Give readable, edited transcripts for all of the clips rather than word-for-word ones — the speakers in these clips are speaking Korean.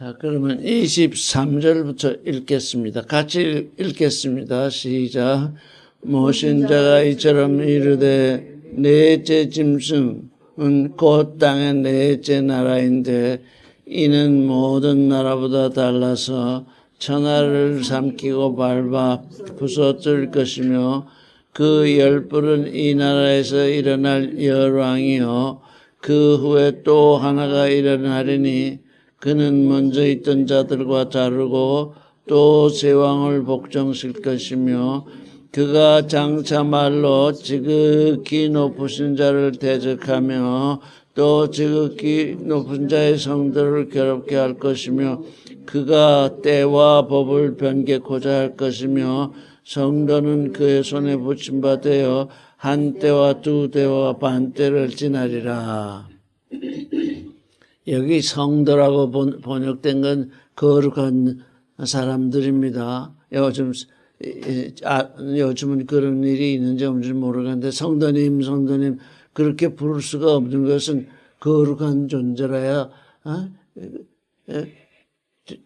자, 그러면 23절부터 읽겠습니다. 같이 읽겠습니다. 시작. 모신 자가 이처럼 이르되 넷째 짐승은 곧 땅의 넷째 나라인데 이는 모든 나라보다 달라서 천하를 삼키고 밟아 부서뜨릴 것이며 그 열불은 이 나라에서 일어날 열왕이요 그 후에 또 하나가 일어나리니 그는 먼저 있던 자들과 다르고 또 제왕을 복종실 것이며 그가 장차 말로 지극히 높으신 자를 대적하며 또 지극히 높은 자의 성도를 괴롭게 할 것이며 그가 때와 법을 변개코자 할 것이며 성도는 그의 손에 붙임 바 되어 한 때와 두 때와 반 때를 지나리라. 여기 성도라고 번역된 건 거룩한 사람들입니다. 요즘은 그런 일이 있는지 없는지 모르겠는데 성도님 그렇게 부를 수가 없는 것은 거룩한 존재라야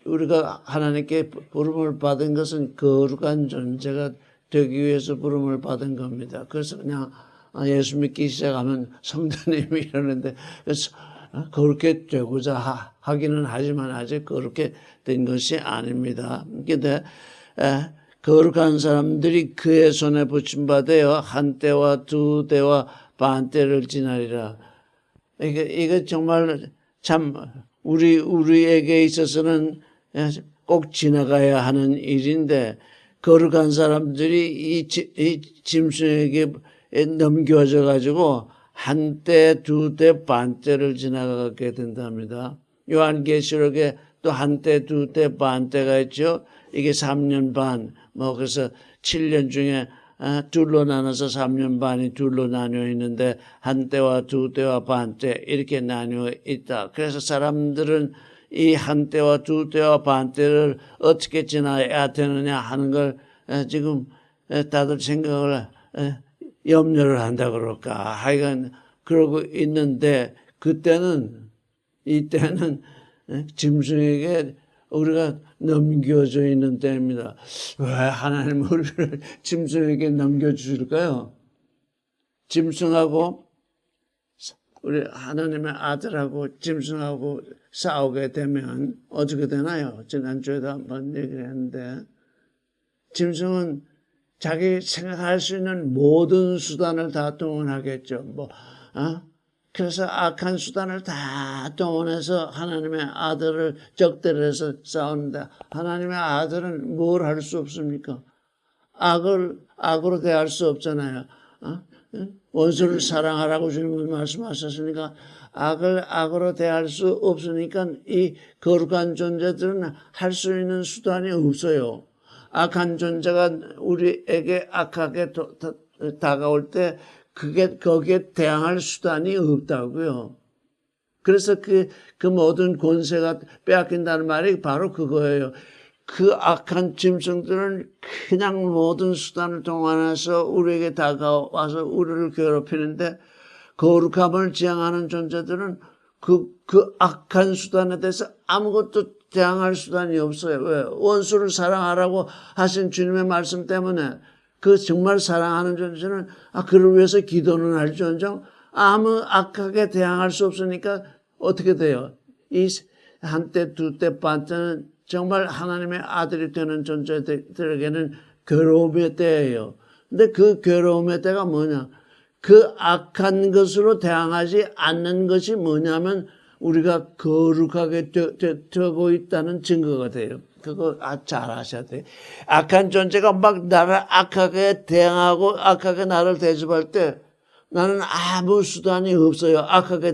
우리가 하나님께 부름을 받은 것은 거룩한 존재가 되기 위해서 부름을 받은 겁니다. 그래서 그냥 예수 믿기 시작하면 성도님이 이러는데 그렇게 되고자 하기는 하지만 아직 그렇게 된 것이 아닙니다. 그런데 거룩한 사람들이 그의 손에 붙임 바 되어 한 때와 두 때와 반 때를 지나리라. 이거 정말 참 우리에게 있어서는 꼭 지나가야 하는 일인데 거룩한 사람들이 이 짐승에게 넘겨져 가지고 한 때, 두 때, 반 때를 지나가게 된답니다. 요한계시록에 또 한 때, 두 때, 반 때가 있죠. 이게 3년 반, 그래서 7년 중에 둘로 나눠서 3년 반이 둘로 나뉘어 있는데 한 때와 두 때와 반 때 이렇게 나뉘어 있다. 그래서 사람들은 이 한 때와 두 때와 반 때를 어떻게 지나야 되느냐 하는 걸 지금 다들 생각을 염려를 한다 그럴까. 하여간 그러고 있는데 이때는 짐승에게 우리가 넘겨져 있는 때입니다. 왜 하나님은 우리를 짐승에게 넘겨주실까요? 짐승하고 우리 하나님의 아들하고 짐승하고 싸우게 되면 어떻게 되나요? 지난주에도 한번 얘기를 했는데 짐승은 자기 생각할 수 있는 모든 수단을 다 동원하겠죠. 그래서 악한 수단을 다 동원해서 하나님의 아들을 적대해서 싸우는데 하나님의 아들은 뭘 할 수 없습니까? 악으로 대할 수 없잖아요. 원수를 사랑하라고 주님은 말씀하셨으니까 악으로 대할 수 없으니까 이 거룩한 존재들은 할 수 있는 수단이 없어요. 악한 존재가 우리에게 악하게 다가올 때 거기에 대항할 수단이 없다고요. 그래서 그 모든 권세가 빼앗긴다는 말이 바로 그거예요. 그 악한 짐승들은 그냥 모든 수단을 동원해서 우리에게 다가와서 우리를 괴롭히는데 거룩함을 지향하는 존재들은 그 악한 수단에 대해서 아무것도 대항할 수단이 없어요. 왜? 원수를 사랑하라고 하신 주님의 말씀 때문에 그 정말 사랑하는 존재는 그를 위해서 기도는 할지언정 아무 악하게 대항할 수 없으니까 어떻게 돼요? 이 한 때, 두 때, 반 때는 정말 하나님의 아들이 되는 존재들에게는 괴로움의 때예요. 근데 그 괴로움의 때가 뭐냐? 그 악한 것으로 대항하지 않는 것이 뭐냐면 우리가 거룩하게 되고 있다는 증거가 돼요. 그거 잘 아셔야 돼요. 악한 존재가 막 나를 악하게 대항하고 악하게 나를 대접할 때 나는 아무 수단이 없어요. 악하게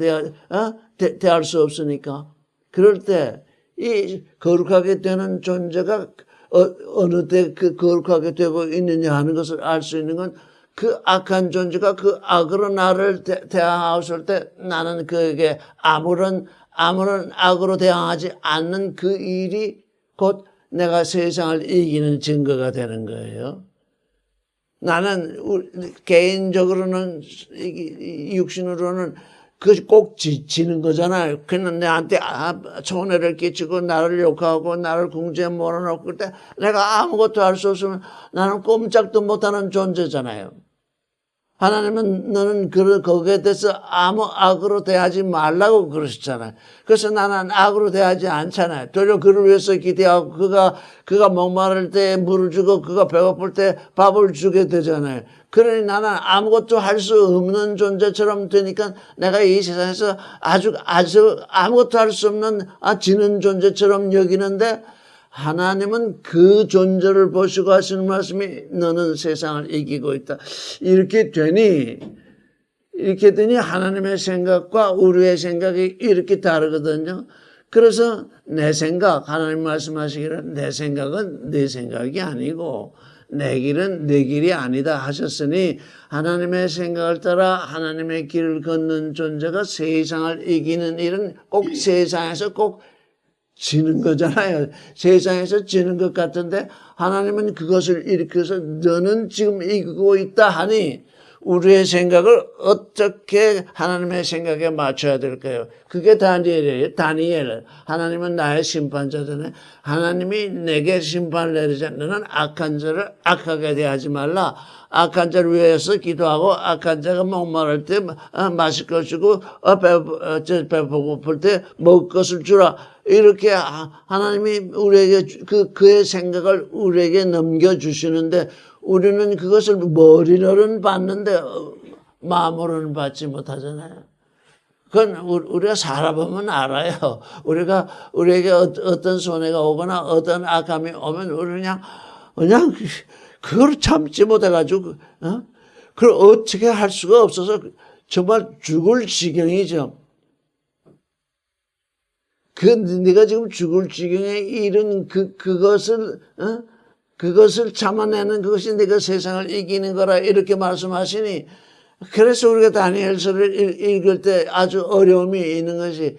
대할 수 없으니까. 그럴 때 이 거룩하게 되는 존재가 어느 때 그 거룩하게 되고 있느냐 하는 것을 알 수 있는 건 그 악한 존재가 그 악으로 나를 대항했을 때 나는 그에게 아무런 악으로 대항하지 않는 그 일이 곧 내가 세상을 이기는 증거가 되는 거예요. 나는 개인적으로는 육신으로는 그것이 꼭 지는 거잖아요. 그냥 내한테 손해를 끼치고 나를 욕하고 나를 궁지에 몰아넣고 그럴 때 내가 아무것도 할 수 없으면 나는 꼼짝도 못하는 존재잖아요. 하나님은 너는 거기에 대해서 아무 악으로 대하지 말라고 그러셨잖아요. 그래서 나는 악으로 대하지 않잖아요. 도리어 그를 위해서 기대하고 그가 목마를 때 물을 주고 그가 배고플 때 밥을 주게 되잖아요. 그러니 나는 아무것도 할 수 없는 존재처럼 되니까 내가 이 세상에서 아주 아무것도 할 수 없는 지는 존재처럼 여기는데 하나님은 그 존재를 보시고 하시는 말씀이 너는 세상을 이기고 있다. 이렇게 되니 하나님의 생각과 우리의 생각이 이렇게 다르거든요. 그래서 내 생각, 하나님 말씀하시기를 내 생각은 네 생각이 아니고 내 길은 내 길이 아니다 하셨으니 하나님의 생각을 따라 하나님의 길을 걷는 존재가 세상을 이기는 일은 꼭 세상에서 꼭 지는 거잖아요. 세상에서 지는 것 같은데 하나님은 그것을 일으켜서 너는 지금 이기고 있다 하니 우리의 생각을 어떻게 하나님의 생각에 맞춰야 될까요? 그게 다니엘이에요. 다니엘. 하나님은 나의 심판자잖아요. 하나님이 내게 심판을 내리자. 너는 악한 자를 악하게 대하지 말라. 악한 자를 위해서 기도하고 악한 자가 목마를 때 마실 것 주고 배고플 때 먹을 것을 주라. 이렇게 하나님이 우리에게 그의 생각을 우리에게 넘겨주시는데 우리는 그것을 머리로는 받는데 마음으로는 받지 못하잖아요. 그건 우리가 살아보면 알아요. 우리에게 어떤 손해가 오거나 어떤 악함이 오면 우리 그냥 그걸 참지 못해가지고 그걸 어떻게 할 수가 없어서 정말 죽을 지경이죠. 네가 지금 죽을 지경에 이른 그것을 참아내는 그것이 네가 세상을 이기는 거라 이렇게 말씀하시니 그래서 우리가 다니엘서를 읽을 때 아주 어려움이 있는 것이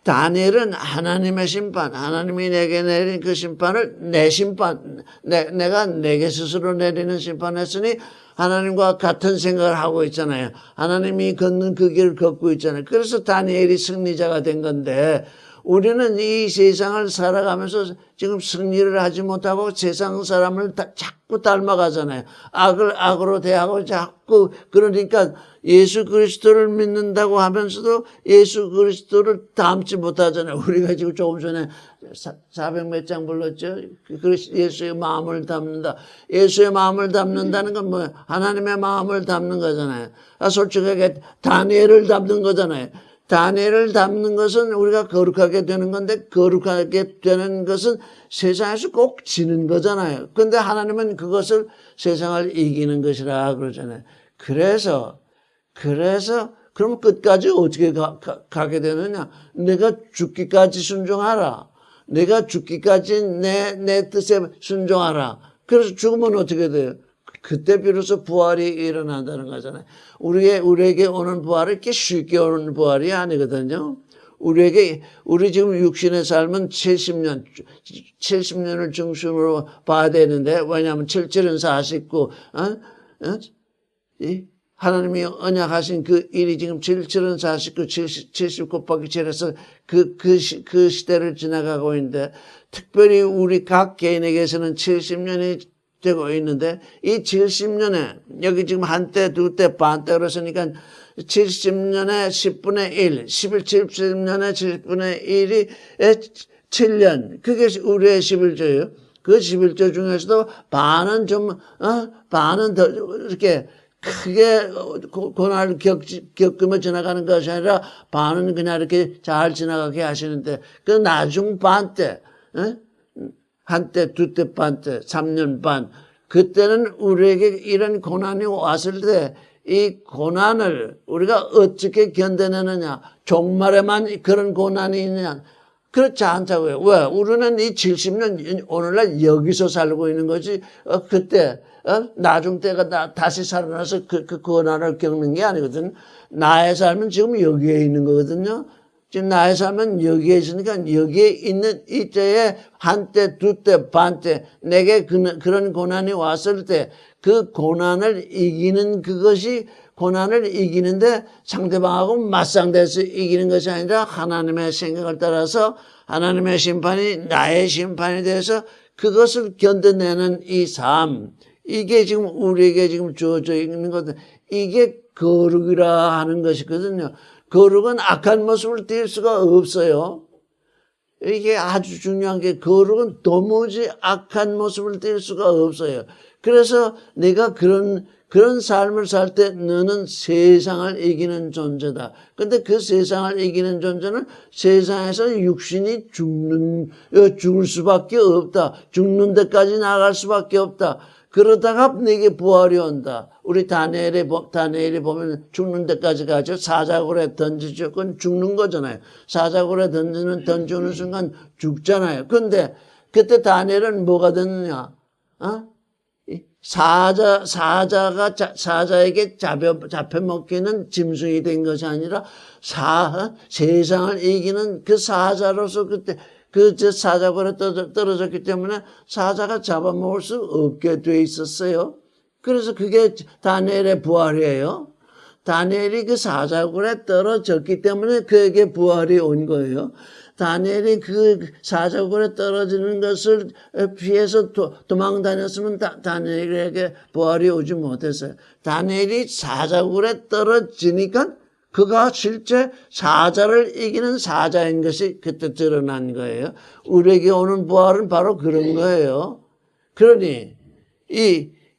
다니엘은 하나님의 심판, 하나님이 내게 내린 그 심판을 내 심판, 내가 내게 스스로 내리는 심판했으니 하나님과 같은 생각을 하고 있잖아요. 하나님이 걷는 그 길을 걷고 있잖아요. 그래서 다니엘이 승리자가 된 건데 우리는 이 세상을 살아가면서 지금 승리를 하지 못하고 세상 사람을 자꾸 닮아가잖아요. 악을 악으로 대하고 자꾸 그러니까 예수 그리스도를 믿는다고 하면서도 예수 그리스도를 닮지 못하잖아요. 우리가 지금 조금 전에 400몇 장 불렀죠. 예수의 마음을 담는다. 예수의 마음을 담는다는 건 뭐예요? 하나님의 마음을 담는 거잖아요. 솔직하게 다니엘을 담는 거잖아요. 다니엘을 담는 것은 우리가 거룩하게 되는 건데 거룩하게 되는 것은 세상에서 꼭 지는 거잖아요. 그런데 하나님은 그것을 세상을 이기는 것이라 그러잖아요. 그래서 그럼 끝까지 어떻게 가게 되느냐? 내가 죽기까지 순종하라. 내가 죽기까지 내 뜻에 순종하라. 그래서 죽으면 어떻게 돼요? 그때 비로소 부활이 일어난다는 거잖아요. 우리에게 오는 부활은 이렇게 쉽게 오는 부활이 아니거든요. 우리 지금 육신의 삶은 70년을 중심으로 봐야 되는데, 왜냐하면 7절은 49, 하나님이 언약하신 그 일이 지금 7절은 49, 70 곱하기 7에서 그 시대를 지나가고 있는데, 특별히 우리 각 개인에게서는 70년이 되고 있는데 이 70년에 여기 지금 한때 두때 반때 그랬으니까 70년에 10분의 1 70년에 10분의 1이 7년 그게 우리의 11조예요. 그 11조 중에서도 반은 반은 더 이렇게 크게 고난을 겪으며 지나가는 것이 아니라 반은 그냥 이렇게 잘 지나가게 하시는데 그 나중 반 때 한때, 두때, 반때, 3년 반. 그때는 우리에게 이런 고난이 왔을 때 이 고난을 우리가 어떻게 견뎌내느냐. 종말에만 그런 고난이 있느냐. 그렇지 않다고요. 왜? 우리는 이 70년 오늘날 여기서 살고 있는 거지. 그때 나중 때가 다시 살아나서 그 고난을 겪는 게 아니거든. 나의 삶은 지금 여기에 있는 거거든요. 지금 나의 삶은 여기에 있으니까 여기에 있는 이때에 한때, 두때, 반때 내게 그런 고난이 왔을 때 그 고난을 이기는 그것이 고난을 이기는데 상대방하고 맞상대해서 이기는 것이 아니라 하나님의 생각을 따라서 하나님의 심판이 나의 심판에 대해서 그것을 견뎌내는 이 삶, 이게 지금 우리에게 지금 주어져 있는 거든. 이게 거룩이라 하는 것이거든요. 거룩은 악한 모습을 띌 수가 없어요. 이게 아주 중요한 게 거룩은 도무지 악한 모습을 띌 수가 없어요. 그래서 내가 그런 삶을 살 때 너는 세상을 이기는 존재다. 근데 그 세상을 이기는 존재는 세상에서 육신이 죽을 수밖에 없다. 죽는 데까지 나갈 수밖에 없다. 그러다가 내게 부활이 온다. 우리 다니엘이 보면 죽는 데까지 가죠. 사자굴에 던지죠. 그건 죽는 거잖아요. 사자굴에 던지는 순간 죽잖아요. 근데 그때 다니엘은 뭐가 됐느냐? 사자에게 잡혀 먹기는 짐승이 된 것이 아니라 세상을 이기는 그 사자로서 그때 사자굴에 떨어졌기 때문에 사자가 잡아먹을 수 없게 돼 있었어요. 그래서 그게 다니엘의 부활이에요. 다니엘이 그 사자굴에 떨어졌기 때문에 그에게 부활이 온 거예요. 다니엘이 그 사자굴에 떨어지는 것을 피해서 도망 다녔으면 다니엘에게 부활이 오지 못했어요. 다니엘이 사자굴에 떨어지니까 그가 실제 사자를 이기는 사자인 것이 그때 드러난 거예요. 우리에게 오는 부활은 바로 그런 거예요. 그러니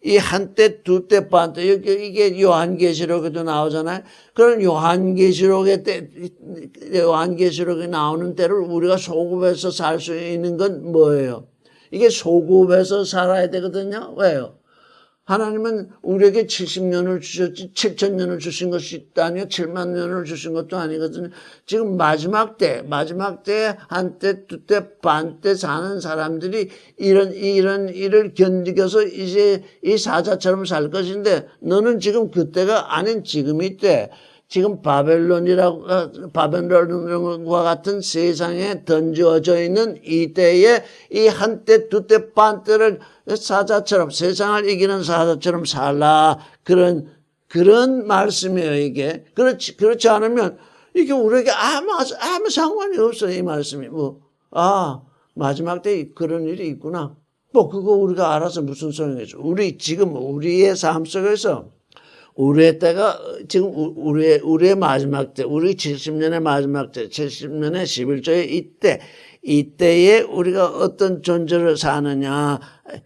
이 한때, 두때, 반때, 이게 요한계시록에도 나오잖아요. 그런 요한계시록에 나오는 때를 우리가 소급해서 살 수 있는 건 뭐예요? 이게 소급해서 살아야 되거든요. 왜요? 하나님은 우리에게 70년을 주셨지 7,000년을 주신 것이 아니요 7만 년을 주신 것도 아니거든요. 지금 마지막 때 한때 두때 반때 사는 사람들이 이런 일을 견디겨서 이제 이 사자처럼 살 것인데 너는 지금 그때가 아닌 지금이 때 지금 바벨론과 같은 세상에 던져져 있는 이때에 이 한때, 두때, 반때를 사자처럼, 세상을 이기는 사자처럼 살라. 그런 말씀이에요, 이게. 그렇지 않으면, 이게 우리에게 아무 상관이 없어요, 이 말씀이. 마지막 때 그런 일이 있구나. 그거 우리가 알아서 무슨 소용이죠. 지금 우리의 삶 속에서 우리의 때가 지금 우리의 마지막 때, 우리 70년의 마지막 때, 70년의 11조의 이때에 우리가 어떤 존재를 사느냐,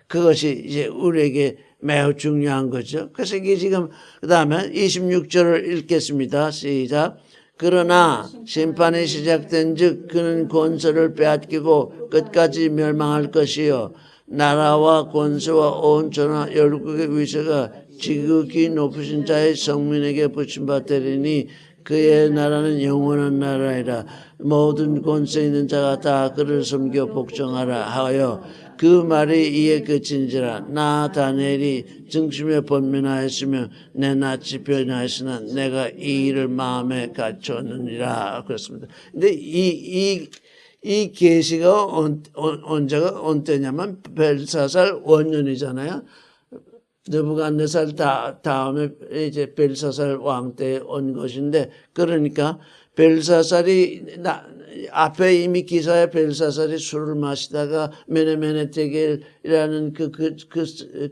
그것이 이제 우리에게 매우 중요한 거죠. 그래서 이게 지금 그다음에 26절을 읽겠습니다. 시작. 그러나 심판이 시작된즉 그는 권세를 빼앗기고 끝까지 멸망할 것이요 나라와 권세와 온 전하 열국의 위세가 지극히 높으신 자의 성민에게 붙임바 되리니 그의 나라는 영원한 나라이라. 모든 권세 있는 자가 다 그를 섬겨 복종하라 하여 그 말이 이에 그친지라. 나 다니엘이 증심에 번민하였으며 내 낯이 변하였으나 내가 이 일을 마음에 갖추었느니라. 그렇습니다. 근데 이 계시가 언제가 언제냐면 벨사살 원년이잖아요. 느부갓네살 다음에 이제 벨사살 왕 때 온 것인데, 그러니까 벨사살이 앞에 이미 기사에 벨사살이 술을 마시다가 메네메네테겔이라는 그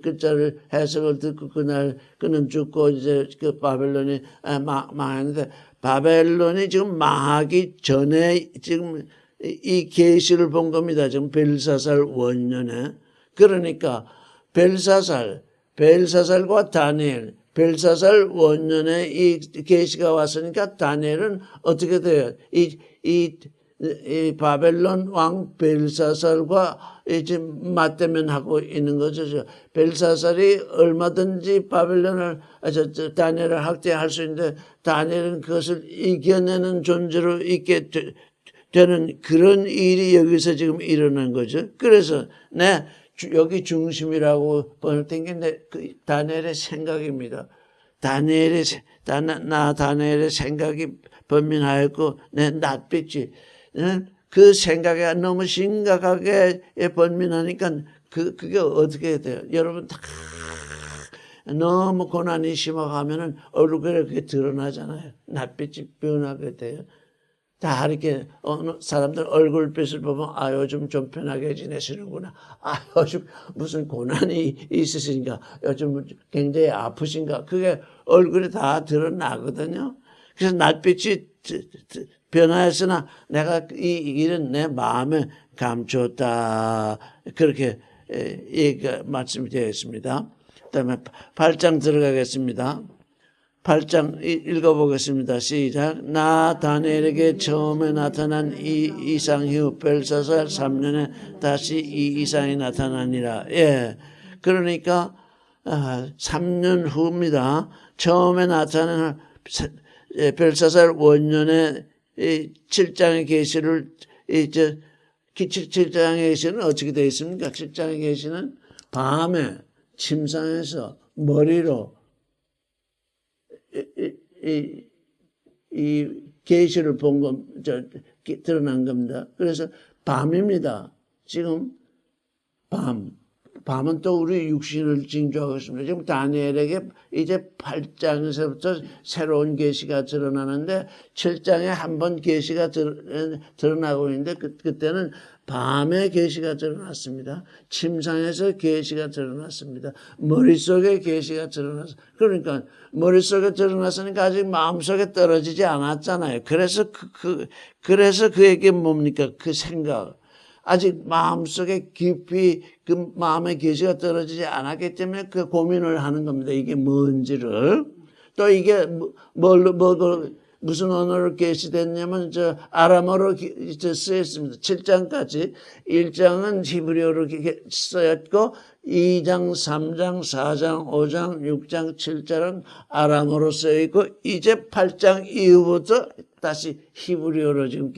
글자를 해석을 듣고 그날 그는 죽고 이제 그 바벨론이 망했는데, 바벨론이 지금 망하기 전에 지금 이 계시를 본 겁니다. 지금 벨사살 원년에. 그러니까 벨사살과 다니엘, 벨사살 원년에 이 계시가 왔으니까 다니엘은 어떻게 돼요? 이 바벨론 왕 벨사살과 이제 맞대면하고 있는 거죠. 벨사살이 얼마든지 다니엘을 학대할 수 있는데 다니엘은 그것을 이겨내는 존재로 있게 되는 그런 일이 여기서 지금 일어난 거죠. 그래서 여기 중심이라고 번역된 게 다니엘의 생각입니다. 다니엘의 생각이 번민하였고 내 낯빛이 그 생각이 너무 심각하게 번민하니까 그게 어떻게 돼요? 여러분 다 너무 고난이 심하면은 얼굴에 그게 드러나잖아요. 낯빛이 변하게 돼요. 다 이렇게 어느 사람들 얼굴빛을 보면 아 요즘 좀 편하게 지내시는구나. 아 요즘 무슨 고난이 있으신가. 요즘 굉장히 아프신가. 그게 얼굴에 다 드러나거든요. 그래서 낯빛이 변화했으나 내가 이 일은 내 마음에 감추었다. 그렇게 얘기가 말씀이 되어 있습니다. 그다음에 8장 들어가겠습니다. 8장 읽어보겠습니다. 시작. 나 다니엘에게 처음에 나타난 이 이상 후 벨사살 3년에 다시 이 이상이 나타나니라. 예, 그러니까 3년 후입니다. 처음에 나타난 벨사살 원년의 7장의 계시를 7장의 계시는 어떻게 되어 있습니까? 7장의 계시는 밤에 침상에서 머리로 이 계시를 본 것, 드러난 겁니다. 그래서 밤입니다. 지금 밤은 또 우리 육신을 징조하고 있습니다. 지금 다니엘에게 이제 8장에서부터 새로운 계시가 드러나는데 7장에 한 번 계시가 드러나고 있는데 그때는 밤에 계시가 드러났습니다. 침상에서 계시가 드러났습니다. 머릿속에 계시가 드러났습니다. 그러니까 머릿속에 드러났으니까 아직 마음속에 떨어지지 않았잖아요. 그래서 그에게 뭡니까? 그 생각. 아직 마음속에 깊이 그 마음의 계시가 떨어지지 않았기 때문에 그 고민을 하는 겁니다. 이게 뭔지를. 또 이게 무슨 언어로 계시됐냐면 아람어로 쓰였습니다. 7장까지 1장은 히브리어로 쓰였고 2장, 3장, 4장, 5장, 6장, 7장은 아람어로 쓰여있고 이제 8장 이후부터 다시 히브리어로 지금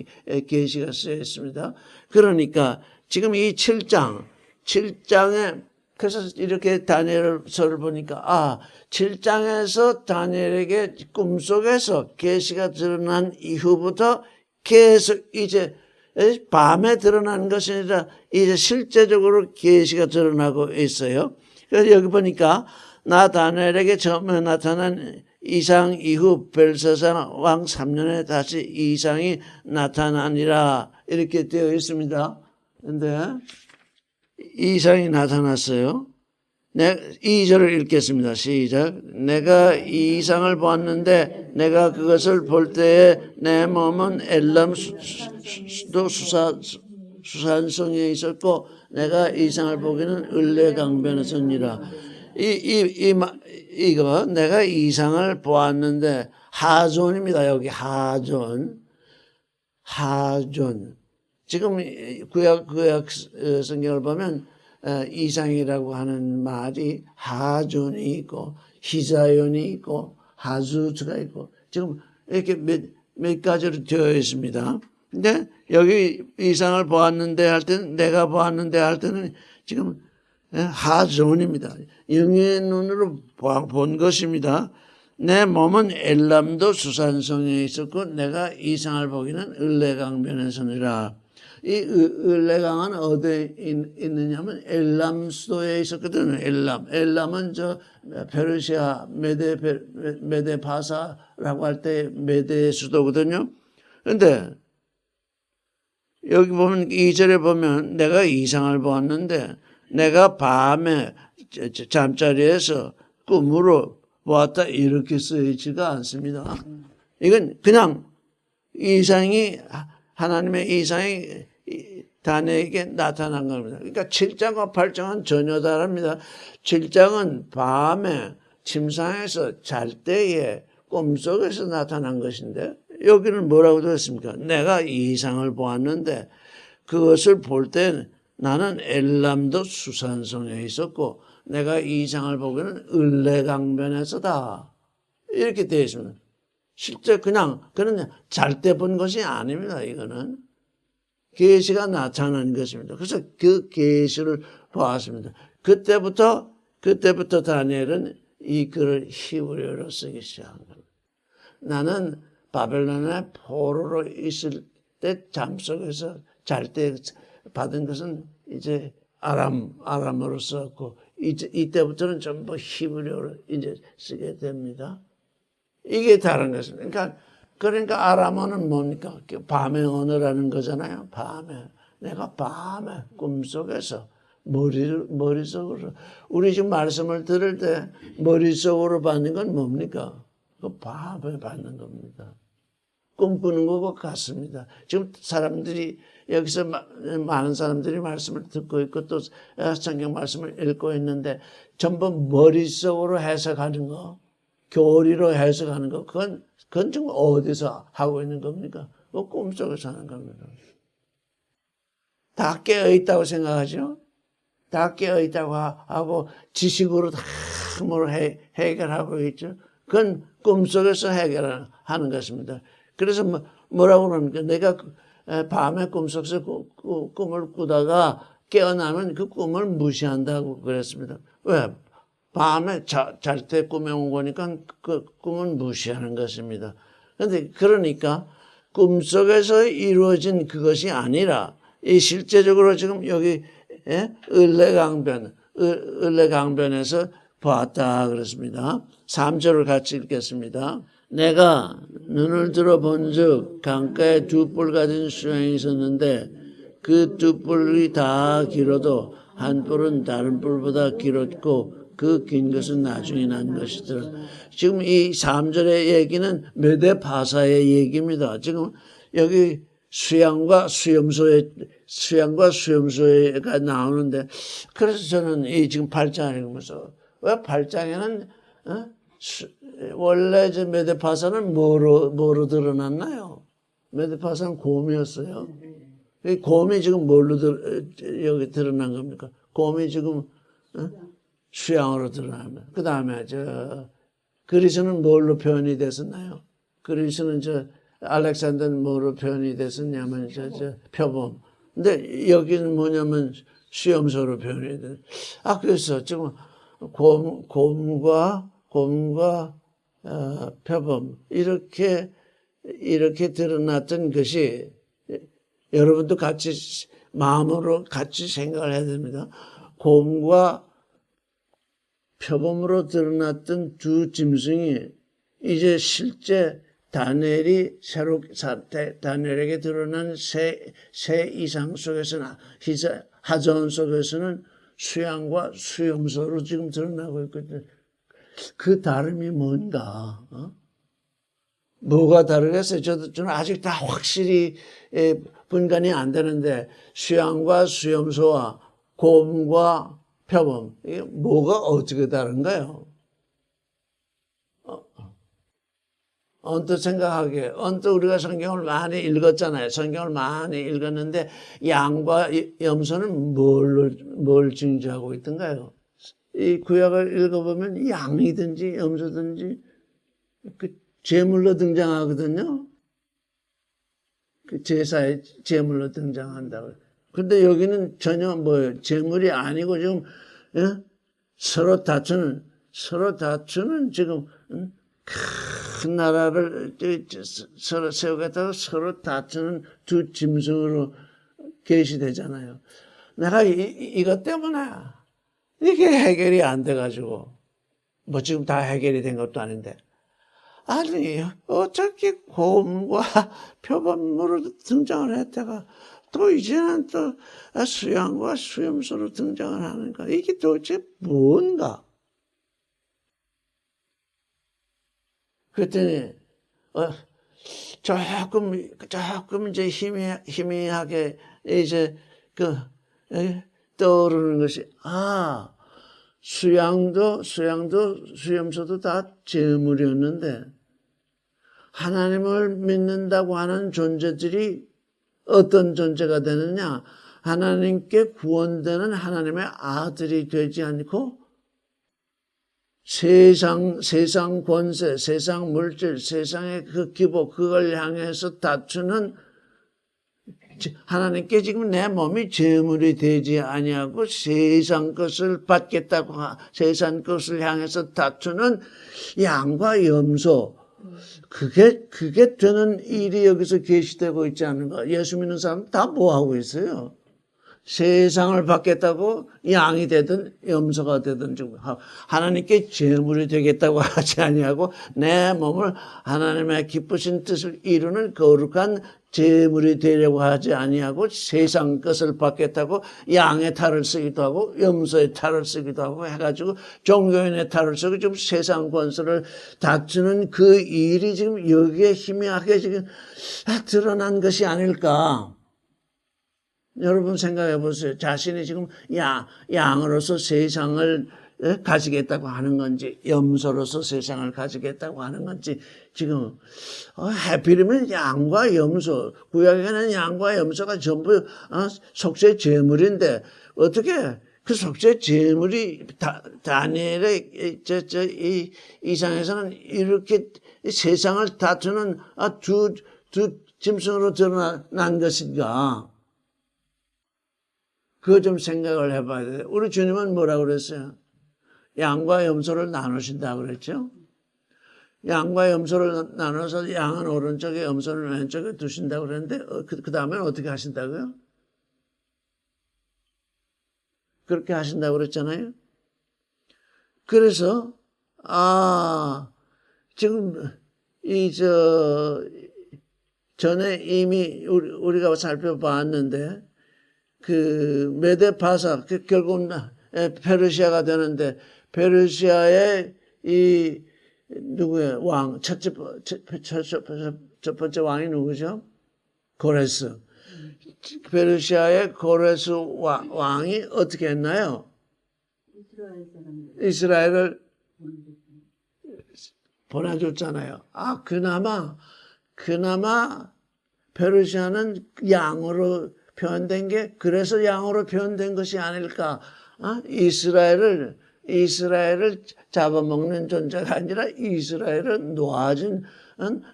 계시가 쓰여있습니다. 그러니까 지금 이 7장에 그래서 이렇게 다니엘서를 보니까 7장에서 다니엘에게 꿈속에서 계시가 드러난 이후부터 계속 이제 밤에 드러난 것이 아니라 이제 실제적으로 계시가 드러나고 있어요. 그래서 여기 보니까 나 다니엘에게 처음에 나타난 이상 이후 벨사살 왕 3년에 다시 이상이 나타나니라 이렇게 되어 있습니다. 그런데 이상이 나타났어요. 2절을 읽겠습니다. 시작. 내가 이 이상을 보았는데 내가 그것을 볼 때에 내 몸은 엘람 수도 수산성에 있었고 내가 이상을 보기는 을레강변에 섰니라. 이거 내가 이상을 보았는데 하존입니다. 여기 하존. 지금 구약 성경을 보면 이상이라고 하는 말이 하존이 있고 히자연이 있고 하수츠가 있고 지금 이렇게 몇 가지로 되어 있습니다. 근데 여기 이상을 보았는데 할 때는 내가 보았는데 할 때는 지금 하존입니다. 영의 눈으로 본 것입니다. 내 몸은 엘람도 수산성에 있었고 내가 이상을 보기는 을레강변에 서니라. 이 을레강은 어디에 있느냐면 엘람 수도에 있었거든요. 엘람은 페르시아 메데 바사라고 할 때 메데 수도거든요. 그런데 여기 보면 2절에 보면 내가 이상을 보았는데 내가 밤에 잠자리에서 꿈으로 보았다 이렇게 쓰이지가 않습니다. 이건 그냥 이상이 하나님의 이상이 다니엘에게 나타난 겁니다. 그러니까 7장과 8장은 전혀 다릅니다. 7장은 밤에 침상에서 잘 때에 꿈속에서 나타난 것인데 여기는 뭐라고 되었습니까? 내가 이상을 보았는데 그것을 볼 때 나는 엘람도 수산성에 있었고 내가 이상을 보기는 을레강변에서다. 이렇게 되어 있습니다. 실제 그냥 잘 때 본 것이 아닙니다. 이거는 계시가 나타난 것입니다. 그래서 그 계시를 보았습니다. 그때부터 다니엘은 이 글을 히브리어로 쓰기 시작한 겁니다. 나는 바벨론의 포로로 있을 때 잠속에서 잘 때 받은 것은 이제 아람어로 썼고 이때부터는 전부 히브리어로 이제 쓰게 됩니다. 이게 다른 것입니다. 그러니까 아람어는 뭡니까? 밤의 언어라는 거잖아요. 밤에. 내가 밤에 꿈속에서 머릿속으로. 우리 지금 말씀을 들을 때 머릿속으로 받는 건 뭡니까? 그 밤에 받는 겁니다. 꿈꾸는 것과 같습니다. 지금 사람들이 여기서 많은 사람들이 말씀을 듣고 있고 또 성경 말씀을 읽고 있는데 전부 머릿속으로 해석하는 거, 교리로 해석하는 거, 그건 지금 어디서 하고 있는 겁니까? 그 꿈속에서 하는 겁니다. 다 깨어있다고 생각하죠? 다 깨어있다고 하고 지식으로 다 뭘 해결하고 있죠? 그건 꿈속에서 해결하는 것입니다. 그래서 뭐라고 그러니까 내가 밤에 꿈속에서 꿈을 꾸다가 깨어나면 그 꿈을 무시한다고 그랬습니다. 왜? 밤에 잘 때 꿈에 온 거니까 그 꿈은 무시하는 것입니다. 그런데 그러니까 꿈속에서 이루어진 그것이 아니라 이 실제적으로 지금 여기 을레강변에서 보았다 그랬습니다. 3절을 같이 읽겠습니다. 내가 눈을 들어 본즉 강가에 두 뿔 가진 수양이 있었는데 그 두 뿔이 다 길어도 한 뿔은 다른 뿔보다 길었고 그 긴 것은 나중에 난 것이더라. 지금 이 3절의 얘기는 메데파사의 얘기입니다. 지금 여기 수양과 수염소가 나오는데 그래서 저는 이 지금 8장을 읽으면서 왜 8장에는 원래 저 메데파사는 뭐로 드러났나요? 메데파사는 곰이었어요. 이 곰이 지금 뭘로 여기 드러난 겁니까? 곰이 지금 수양으로 드러납니다. 그 다음에 그리스는 뭘로 표현이 됐었나요? 그리스는 알렉산더는 뭐로 표현이 됐었냐면 표범. 근데 여기는 뭐냐면 수염소로 표현이 됐어요. 그래서 지금 곰과 표범 이렇게 드러났던 것이 여러분도 같이 마음으로 같이 생각을 해야 됩니다. 곰과 표범으로 드러났던 두 짐승이 이제 실제 다니엘에게 드러난 새 이상 속에서는 하전 속에서는 수양과 수염소로 지금 드러나고 있거든요. 그 다름이 뭔가? 뭐가 다르겠어요? 저는 아직 다 확실히 분간이 안 되는데 수양과 수염소와 곰과 표범 이게 뭐가 어떻게 다른가요? 언뜻 생각하기에 언뜻 우리가 성경을 많이 읽었잖아요. 성경을 많이 읽었는데 양과 염소는 뭘 징조하고 있던가요? 이 구약을 읽어보면 양이든지 염소든지 그 제물로 등장하거든요. 그 제사에 제물로 등장한다고. 근데 여기는 전혀 제물이 아니고 지금 서로 다투는 지금 큰 나라를 서로 세우겠다고 서로 다투는 두 짐승으로 계시되잖아요. 내가 이것 때문에 이게 해결이 안 돼가지고 지금 다 해결이 된 것도 아닌데 아니 어떻게 곰과 표범으로 등장을 했다가 또 이제는 또 수양과 수염소로 등장을 하는가 이게 도대체 뭔가? 그랬더니 조금 이제 희미하게 이제 떠오르는 것이 수양도 수염소도 다 제물이었는데 하나님을 믿는다고 하는 존재들이 어떤 존재가 되느냐? 하나님께 구원되는 하나님의 아들이 되지 않고 세상 권세, 세상 물질, 세상의 그 기복 그걸 향해서 다투는 하나님께 지금 내 몸이 제물이 되지 아니하고 세상 것을 받겠다고 세상 것을 향해서 다투는 양과 염소 그게 되는 일이 여기서 계시되고 있지 않은가? 예수 믿는 사람 다 뭐 하고 있어요? 세상을 받겠다고 양이 되든 염소가 되든 하나님께 제물이 되겠다고 하지 아니하고 내 몸을 하나님의 기쁘신 뜻을 이루는 거룩한 제물이 되려고 하지 아니하고 세상 것을 받겠다고 양의 탈을 쓰기도 하고 염소의 탈을 쓰기도 하고 해가지고 종교인의 탈을 쓰고 지금 세상 권세를 다투는 그 일이 지금 여기에 희미하게 지금 드러난 것이 아닐까. 여러분 생각해 보세요. 자신이 지금 양으로서 세상을 가지겠다고 하는 건지 염소로서 세상을 가지겠다고 하는 건지 지금 하필이면 양과 염소, 구약에는 양과 염소가 전부 속죄 제물인데 어떻게 그 속죄 제물이 다니엘의 이 이상에서는 이렇게 세상을 다투는 두 짐승으로 드러난 것인가? 그거 좀 생각을 해봐야 돼요. 우리 주님은 뭐라고 그랬어요? 양과 염소를 나누신다고 그랬죠? 양과 염소를 나눠서 양은 오른쪽에 염소는 왼쪽에 두신다고 그랬는데 그 다음에는 어떻게 하신다고요? 그렇게 하신다고 그랬잖아요. 그래서 지금 전에 이미 우리가 살펴봤는데 그 메데파사 결국 페르시아가 되는데 페르시아의 이 누구예요? 왕 첫 번째 왕이 누구죠? 고레스. 페르시아의 고레스 왕이 어떻게 했나요? 이스라엘을 보내줬잖아요. 그나마 페르시아는 양으로 표현된 게 그래서 양으로 표현된 것이 아닐까. 이스라엘을 잡아먹는 존재가 아니라 이스라엘을 놓아준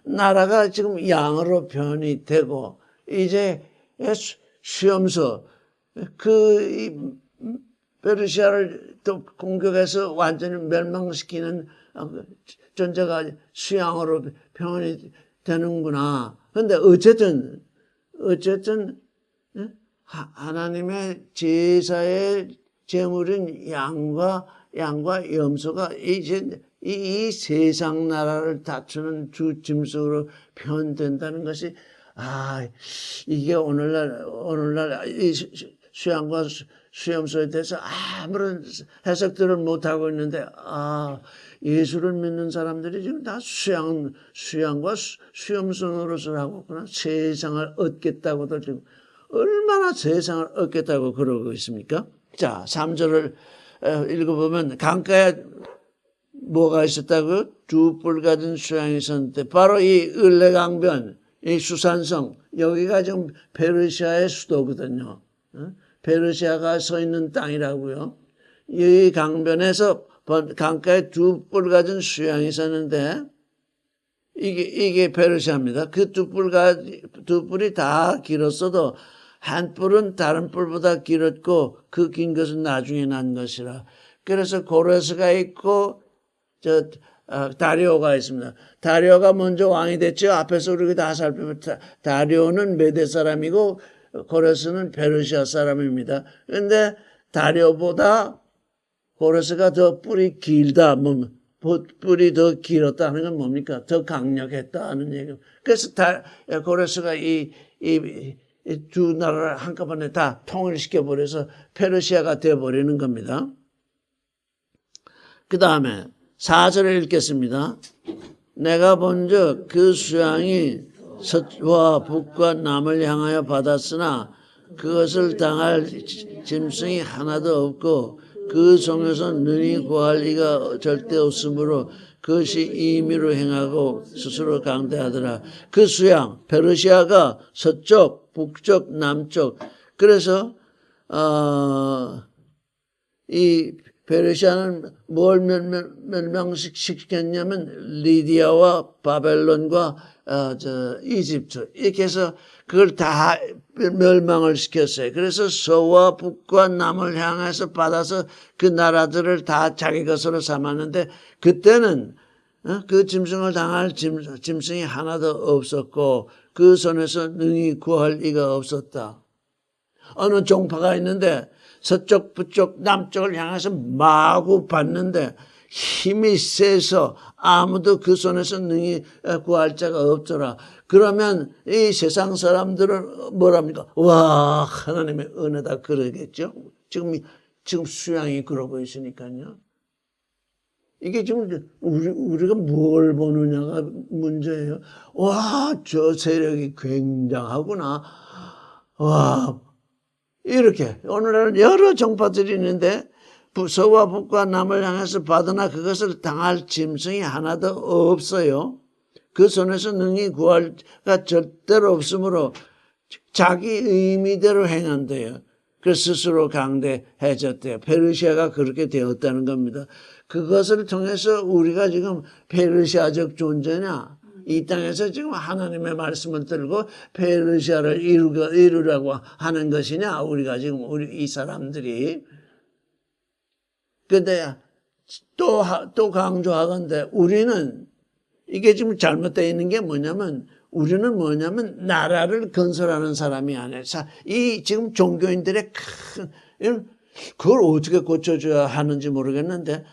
나라가 지금 양으로 표현이 되고 이제 시험서 페르시아를 또 공격해서 완전히 멸망시키는 존재가 수양으로 표현이 되는구나. 그런데 어쨌든 하나님의 제사의 제물인 양과 염소가 이제 이 세상 나라를 다투는 주 짐승으로 표현된다는 것이 이게 오늘날 이 수양과 수염소에 대해서 아무런 해석들을 못 하고 있는데 예수를 믿는 사람들이 지금 다 수양과 수염소노릇을 하고 있구나. 세상을 얻겠다고도 지금 얼마나 세상을 얻겠다고 그러고 있습니까? 자, 3절을 읽어보면 강가에 뭐가 있었다고요? 두 뿔 가진 수양이 있었는데 바로 이 을레강변, 이 수산성, 여기가 지금 페르시아의 수도거든요. 페르시아가 서 있는 땅이라고요. 이 강변에서 강가에 두 뿔 가진 수양이 있었는데 이게 페르시아입니다. 그 두 뿔이 다 길었어도 한 뿔은 다른 뿔보다 길었고 그 긴 것은 나중에 난 것이라. 그래서 고레스가 있고 다리오가 있습니다. 다리오가 먼저 왕이 됐죠. 앞에서 우리가 다 살펴봤다. 다리오는 메대 사람이고 고레스는 페르시아 사람입니다. 그런데 다리오보다 고레스가 더 뿔이 길다. 뿔이 더 길었다는 건 뭡니까? 더 강력했다는 얘기. 그래서 고레스가 이 두 나라를 한꺼번에 다 통일시켜버려서 페르시아가 되어버리는 겁니다. 그 다음에 4절을 읽겠습니다. 내가 본즉 그 수양이 서와 북과 남을 향하여 받았으나 그것을 당할 짐승이 하나도 없고 그 성에서 능히 구할 리가 절대 없으므로 그것이 임의로 행하고 스스로 강대하더라. 그 수양 페르시아가 서쪽, 북쪽, 남쪽. 그래서 이 페르시아는 뭘 멸망시켰냐면 리디아와 바벨론과 이집트 이렇게 해서 그걸 다 멸망을 시켰어요. 그래서 서와 북과 남을 향해서 받아서 그 나라들을 다 자기 것으로 삼았는데 그때는 그 짐승을 당할 짐승이 하나도 없었고 그 손에서 능히 구할 리가 없었다. 어느 종파가 있는데 서쪽, 북쪽, 남쪽을 향해서 마구 받는데 힘이 세서 아무도 그 손에서 능히 구할 자가 없더라. 그러면 이 세상 사람들은 뭐랍니까? 와, 하나님의 은혜다 그러겠죠? 지금 수양이 그러고 있으니까요. 이게 지금 우리가 뭘 보느냐가 문제예요. 와, 저 세력이 굉장하구나. 와, 이렇게 오늘날 여러 정파들이 있는데 서와 북과 남을 향해서 받으나 그것을 당할 짐승이 하나도 없어요. 그 손에서 능히 구할 가 절대로 없으므로 자기 의미대로 행한대요. 그 스스로 강대해졌대요. 페르시아가 그렇게 되었다는 겁니다. 그것을 통해서 우리가 지금 페르시아적 존재냐? 이 땅에서 지금 하나님의 말씀을 들고 페르시아를 이루려고 하는 것이냐? 우리가 지금 이 사람들이. 근데 또 강조하건대 우리는 이게 지금 잘못되어 있는 게 뭐냐면 우리는 나라를 건설하는 사람이 아니라 이 지금 종교인들의 그걸 어떻게 고쳐줘야 하는지 모르겠는데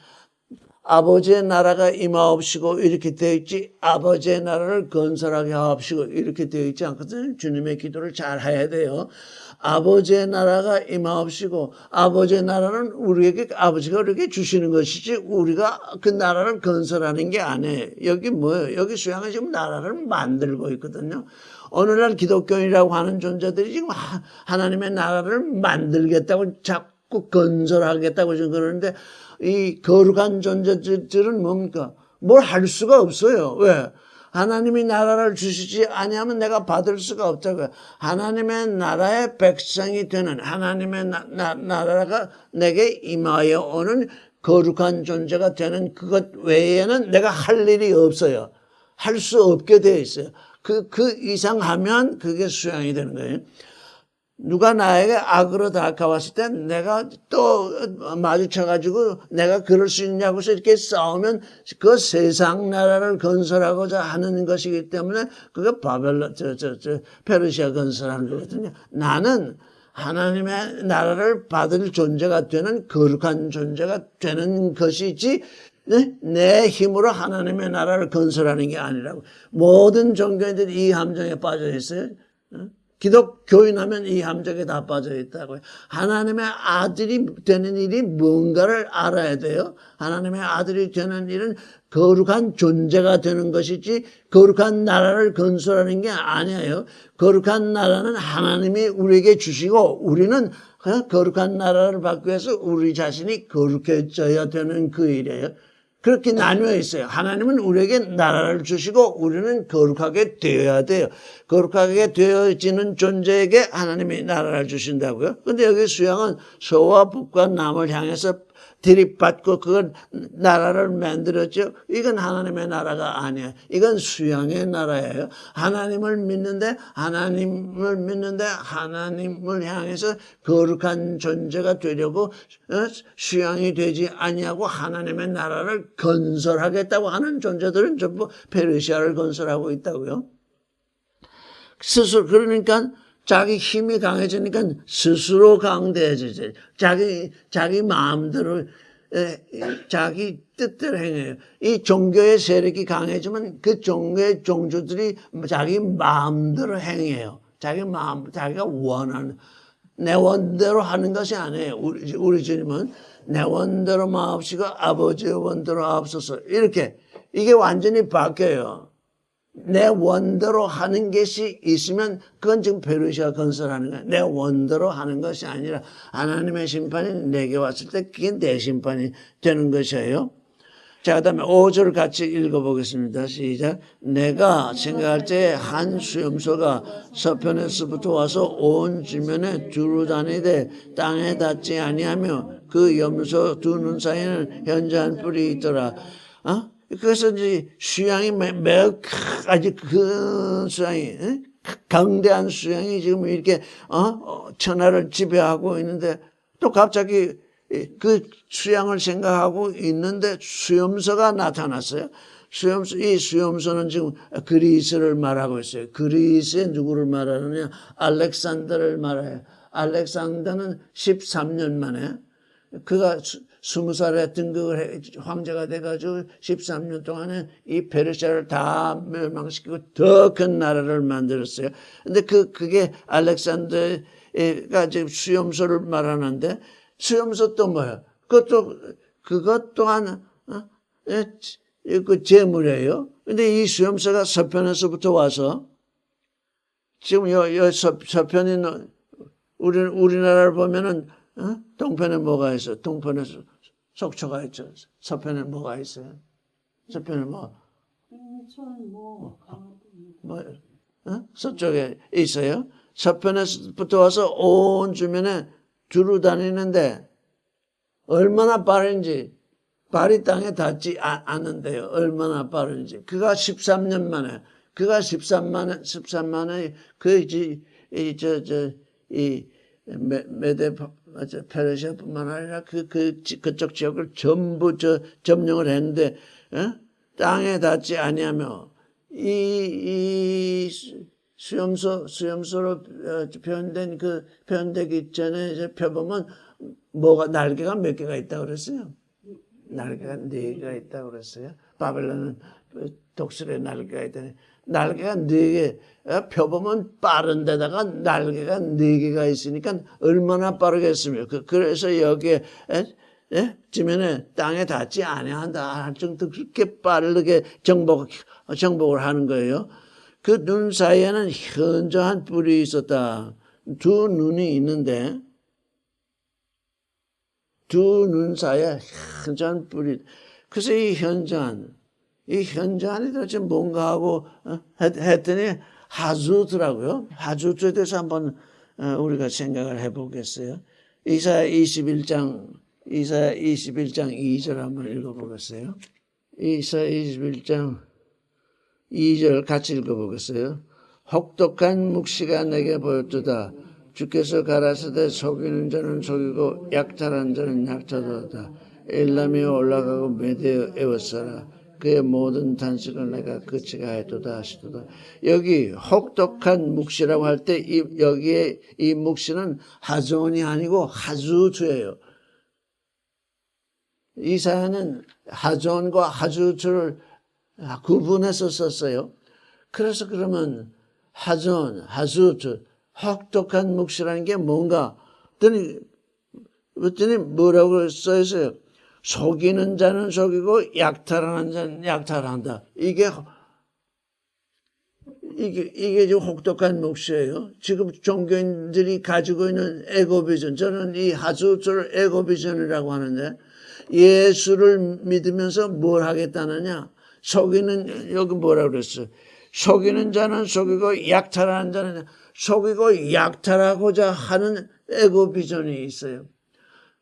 아버지의 나라가 임하옵시고 이렇게 되어 있지 아버지의 나라를 건설하게 하옵시고 이렇게 되어 있지 않거든요. 주님의 기도를 잘 해야 돼요. 아버지의 나라가 임하옵시고 아버지의 나라는 우리에게 아버지가 우리에게 주시는 것이지 우리가 그 나라를 건설하는 게 아니에요. 여기 뭐예요? 여기 수양은 지금 나라를 만들고 있거든요. 오늘날 기독교인이라고 하는 존재들이 지금 하나님의 나라를 만들겠다고 자꾸 건설하겠다고 지금 그러는데 이 거룩한 존재들은 뭡니까? 뭘 할 수가 없어요. 왜? 하나님이 나라를 주시지 아니하면 내가 받을 수가 없다고요. 하나님의 나라의 백성이 되는 하나님의 나라가 내게 임하여 오는 거룩한 존재가 되는 그것 외에는 내가 할 일이 없어요. 할 수 없게 되어 있어요. 그 이상 하면 그게 수양이 되는 거예요. 누가 나에게 악으로 다가왔을 때 내가 또 마주쳐가지고 내가 그럴 수 있냐고 해서 이렇게 싸우면 그 세상 나라를 건설하고자 하는 것이기 때문에 그게 페르시아 건설하는 거거든요. 나는 하나님의 나라를 받을 존재가 되는 거룩한 존재가 되는 것이지 내 힘으로 하나님의 나라를 건설하는 게 아니라고. 모든 종교인들이 이 함정에 빠져 있어요. 기독교인 하면 이 함정에 다 빠져 있다고요. 하나님의 아들이 되는 일이 뭔가를 알아야 돼요. 하나님의 아들이 되는 일은 거룩한 존재가 되는 것이지 거룩한 나라를 건설하는 게 아니에요. 거룩한 나라는 하나님이 우리에게 주시고 우리는 거룩한 나라를 받기 위해서 우리 자신이 거룩해져야 되는 그 일이에요. 그렇게 나뉘어 있어요. 하나님은 우리에게 나라를 주시고 우리는 거룩하게 되어야 돼요. 거룩하게 되어지는 존재에게 하나님이 나라를 주신다고요. 근데 여기 수양은 서와 북과 남을 향해서 들이받고 그건 나라를 만들었죠. 이건 하나님의 나라가 아니에요. 이건 수양의 나라예요. 하나님을 믿는데 하나님을 향해서 거룩한 존재가 되려고 수양이 되지 아니하고 하나님의 나라를 건설하겠다고 하는 존재들은 전부 페르시아를 건설하고 있다고요. 스스로 그러니까 자기 힘이 강해지니까 스스로 강대해지죠. 자기 마음대로, 자기 뜻대로 행해요. 이 종교의 세력이 강해지면 그 종교의 종주들이 자기 마음대로 행해요. 자기가 원하는, 내 원대로 하는 것이 아니에요. 우리 주님은 내 원대로 마옵시고 아버지의 원대로 하옵소서. 이게 완전히 바뀌어요. 내 원대로 하는 것이 있으면 그건 지금 페르시아 건설하는 거야. 내 원대로 하는 것이 아니라 하나님의 심판이 내게 왔을 때 그게 내 심판이 되는 것이에요. 자, 그 다음에 5절 같이 읽어보겠습니다. 시작. 내가 생각할 때 한 수염소가 서편에서부터 와서 온 지면에 두루 다니되 땅에 닿지 아니하며 그 염소 두 눈 사이에는 현저한 뿔이 있더라. 그래서 이제 수양이 매우 아주 큰 수양이, 강대한 수양이 지금 이렇게, 천하를 지배하고 있는데 또 갑자기 그 수양을 생각하고 있는데 수염소가 나타났어요. 이 수염소는 지금 그리스를 말하고 있어요. 그리스의 누구를 말하느냐? 알렉산더를 말해요. 알렉산더는 13년 만에 그가 20살에 등극을 황제가 돼가지고 13년 동안에 이 페르시아를 다 멸망시키고 더 큰 나라를 만들었어요. 근데 그게 알렉산더가 지금 수염소를 말하는데 수염소 또 뭐예요? 그것 또한 그 재물이에요. 근데 이 수염소가 서편에서부터 와서 지금 여 서편이 우리나라를 보면은 동편에 뭐가 있어요? 동편에 속초가 있죠. 서편에 뭐가 있어요? 서편에 서쪽에 있어요. 서편에서부터 와서 온 주변에 두루 다니는데 얼마나 빠른지 발이 땅에 닿지 않는데요. 얼마나 빠른지. 그가 13년 만에 메데 페르시아뿐만 아니라 그쪽 지역을 전부 점령을 했는데 땅에 닿지 아니하며 이 수염소로 표현되기 전에 이제 펴보면 날개가 몇 개가 있다고 그랬어요. 날개가 4개가 있다고 그랬어요. 바벨론은 독수리의 날개가 있다니. 날개가 4개, 펴보면 빠른 데다가 날개가 4개가 있으니까 얼마나 빠르겠습니까? 그래서 여기에, 지면에 땅에 닿지 아니한다 할 정도 그렇게 빠르게 정복을 하는 거예요. 그 눈 사이에는 현저한 뿔이 있었다. 두 눈이 있는데, 두 눈 사이에 현저한 뿔이, 그래서 이 현저한이 도대체 뭔가 하고 했더니 하수트라고요. 하수트에 대해서 한번 우리가 생각을 해보겠어요. 이사야 21장 2절 한번 읽어보겠어요. 이사야 21장 2절 같이 읽어보겠어요. 혹독한 묵시가 내게 보였도다. 주께서 가라사대 속이는 자는 속이고 약탈한 자는 약탈하다. 엘람이 올라가고 메대어 에워싸라. 그의 모든 단식을 내가 그치가 했도다 하시도다. 여기 혹독한 묵시라고 할 때 여기에 이 묵시는 하존이 아니고 하주주예요. 이사야는 하존과 하주주를 구분해서 썼어요. 그래서 그러면 하존, 하주주, 혹독한 묵시라는 게 뭔가 그랬더니 뭐라고 써있어요? 속이는 자는 속이고 약탈하는 자는 약탈한다. 이게 지금 혹독한 묵시예요. 지금 종교인들이 가지고 있는 에고비전, 저는 이 하수트를 에고비전이라고 하는데 예수를 믿으면서 뭘 하겠다느냐? 속이는, 여기 뭐라고 그랬어요? 속이는 자는 속이고 약탈하는 자는 속이고 약탈하고자 하는 에고비전이 있어요.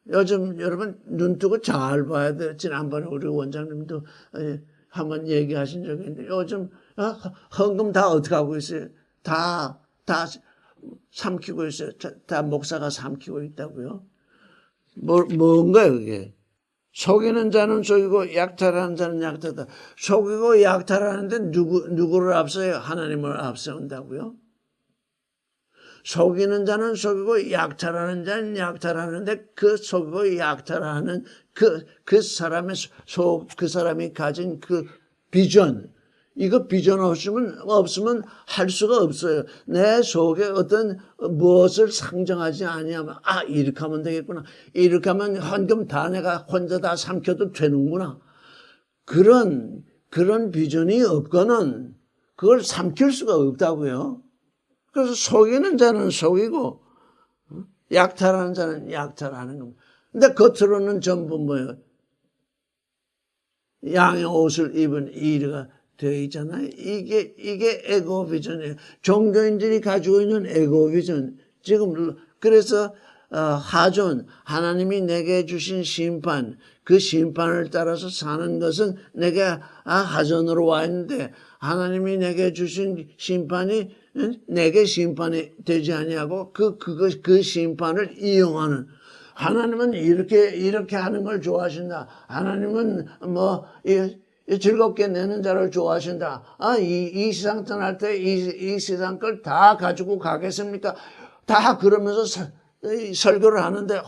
요즘 여러분 눈 뜨고 잘 봐야 돼요. 지난번에 우리 원장님도 한번 얘기하신 적이 있는데 요즘 헌금 다 어떻게 하고 있어요? 다 삼키고 있어요. 다 목사가 삼키고 있다고요. 뭔가요 그게? 속이는 자는 속이고 약탈하는 자는 약탈하다. 속이고 약탈하는데 누구를 앞서요? 하나님을 앞세운다고요? 속이는 자는 속이고 약탈하는 자는 약탈하는데 그 속이고 약탈하는 그 사람이 가진 그 비전, 이거 비전 없으면 할 수가 없어요. 내 속에 어떤 무엇을 상정하지 아니하면 이렇게 하면 되겠구나. 이렇게 하면 헌금 다 내가 혼자 다 삼켜도 되는구나. 그런 비전이 없거는 그걸 삼킬 수가 없다고요. 그래서 속이는 자는 속이고 약탈하는 자는 약탈하는 겁니다. 근데 겉으로는 전부 뭐예요? 양의 옷을 입은 이르가 되어 있잖아요. 이게 에고비전이에요. 종교인들이 가지고 있는 에고비전. 지금 그래서 하존, 하나님이 내게 주신 심판, 그 심판을 따라서 사는 것은 내가 하존으로 와 있는데 하나님이 내게 주신 심판이 내게 심판이 되지 아니하고 그 심판을 이용하는, 하나님은 이렇게 하는 걸 좋아하신다. 하나님은 즐겁게 내는 자를 좋아하신다. 이 세상 떠날 때 이 세상 걸 다 가지고 가겠습니까? 다 그러면서 설교를 하는데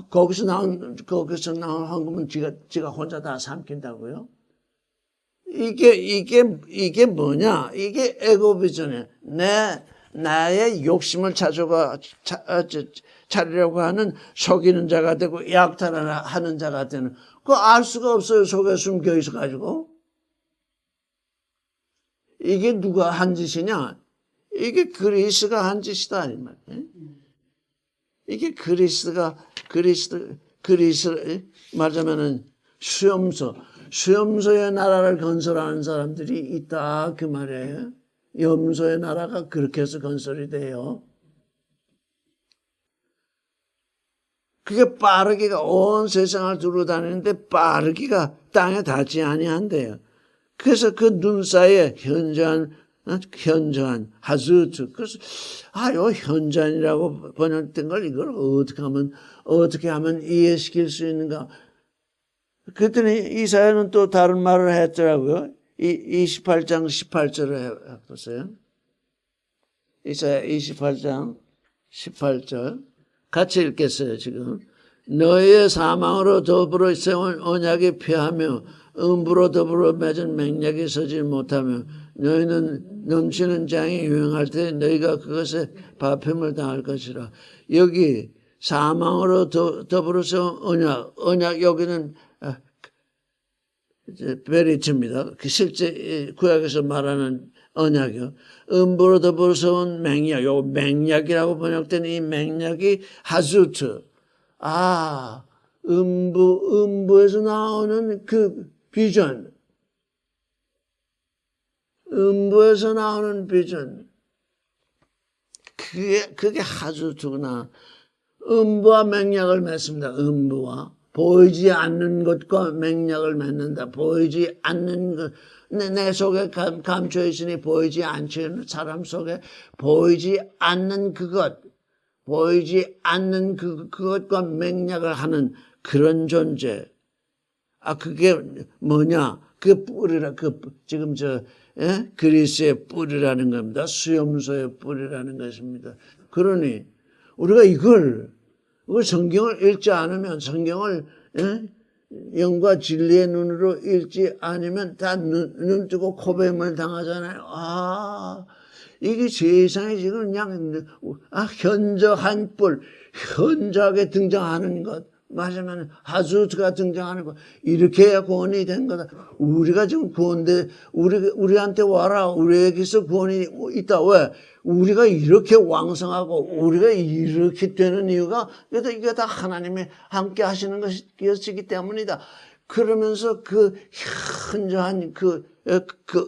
거기서 나온 헌금은 지가 혼자 다 삼킨다고요? 이게 뭐냐? 이게 에고비전이에요. 나의 욕심을 차리려고 하는 속이는 자가 되고 약탈하는 자가 되는. 그거 알 수가 없어요. 속에 숨겨 있어가지고. 이게 누가 한 짓이냐? 이게 그리스가 한 짓이다. 이 말이에요. 이게 그리스 말하자면은 수염소의 나라를 건설하는 사람들이 있다 그 말이에요. 염소의 나라가 그렇게 해서 건설이 돼요. 그게 빠르기가 온 세상을 두루 다니는데 빠르기가 땅에 닿지 아니한대요. 그래서 그 눈 사이에 현저한 하즈트. 그래서 요 현저한이라고 번역된 걸 이걸 어떻게 하면 이해시킬 수 있는가? 그랬더니 이사야는 또 다른 말을 했더라고요. 28장 18절을 해보세요. 이사야 28장 18절. 같이 읽겠어요, 지금. 너희의 사망으로 더불어 세운 언약이 폐하며 음부로 더불어 맺은 맹약이 서지 못하며 너희는 넘치는 장이 유행할 때 너희가 그것에 밥힘을 당할 것이라. 여기 사망으로 더불어 세운 언약 여기는 베리트입니다. 실제 구약에서 말하는 언약이요. 음부로 더불어 세운 맹약, 요 맹약이라고 번역된 이 맹약이 하즈트. 음부에서 나오는 그 비전. 음부에서 나오는 비전. 그게 하즈트구나. 음부와 맹약을 맺습니다. 음부와. 보이지 않는 것과 맹약을 맺는다. 보이지 않는 것. 내 속에 감춰 있으니 보이지 않는 사람 속에 보이지 않는 그것. 보이지 않는 그것과 맹약을 하는 그런 존재. 그게 뭐냐? 그 뿌리라, 지금 그리스의 뿌리라는 겁니다. 수염소의 뿌리라는 것입니다. 그러니, 우리가 이걸 성경을 읽지 않으면, 성경을, 영과 진리의 눈으로 읽지 않으면 다 눈 뜨고 코뱀을 당하잖아요. 이게 세상에 지금 그냥, 현저한 뿔, 현저하게 등장하는 것. 맞으면 하즈트가 등장하는 것. 이렇게 해야 구원이 된 거다. 우리가 지금 구원돼, 우리한테 와라. 우리에게서 구원이 있다. 왜? 우리가 이렇게 왕성하고, 우리가 이렇게 되는 이유가, 이게 다 하나님이 함께 하시는 것이기 때문이다. 그러면서 그 현저한 그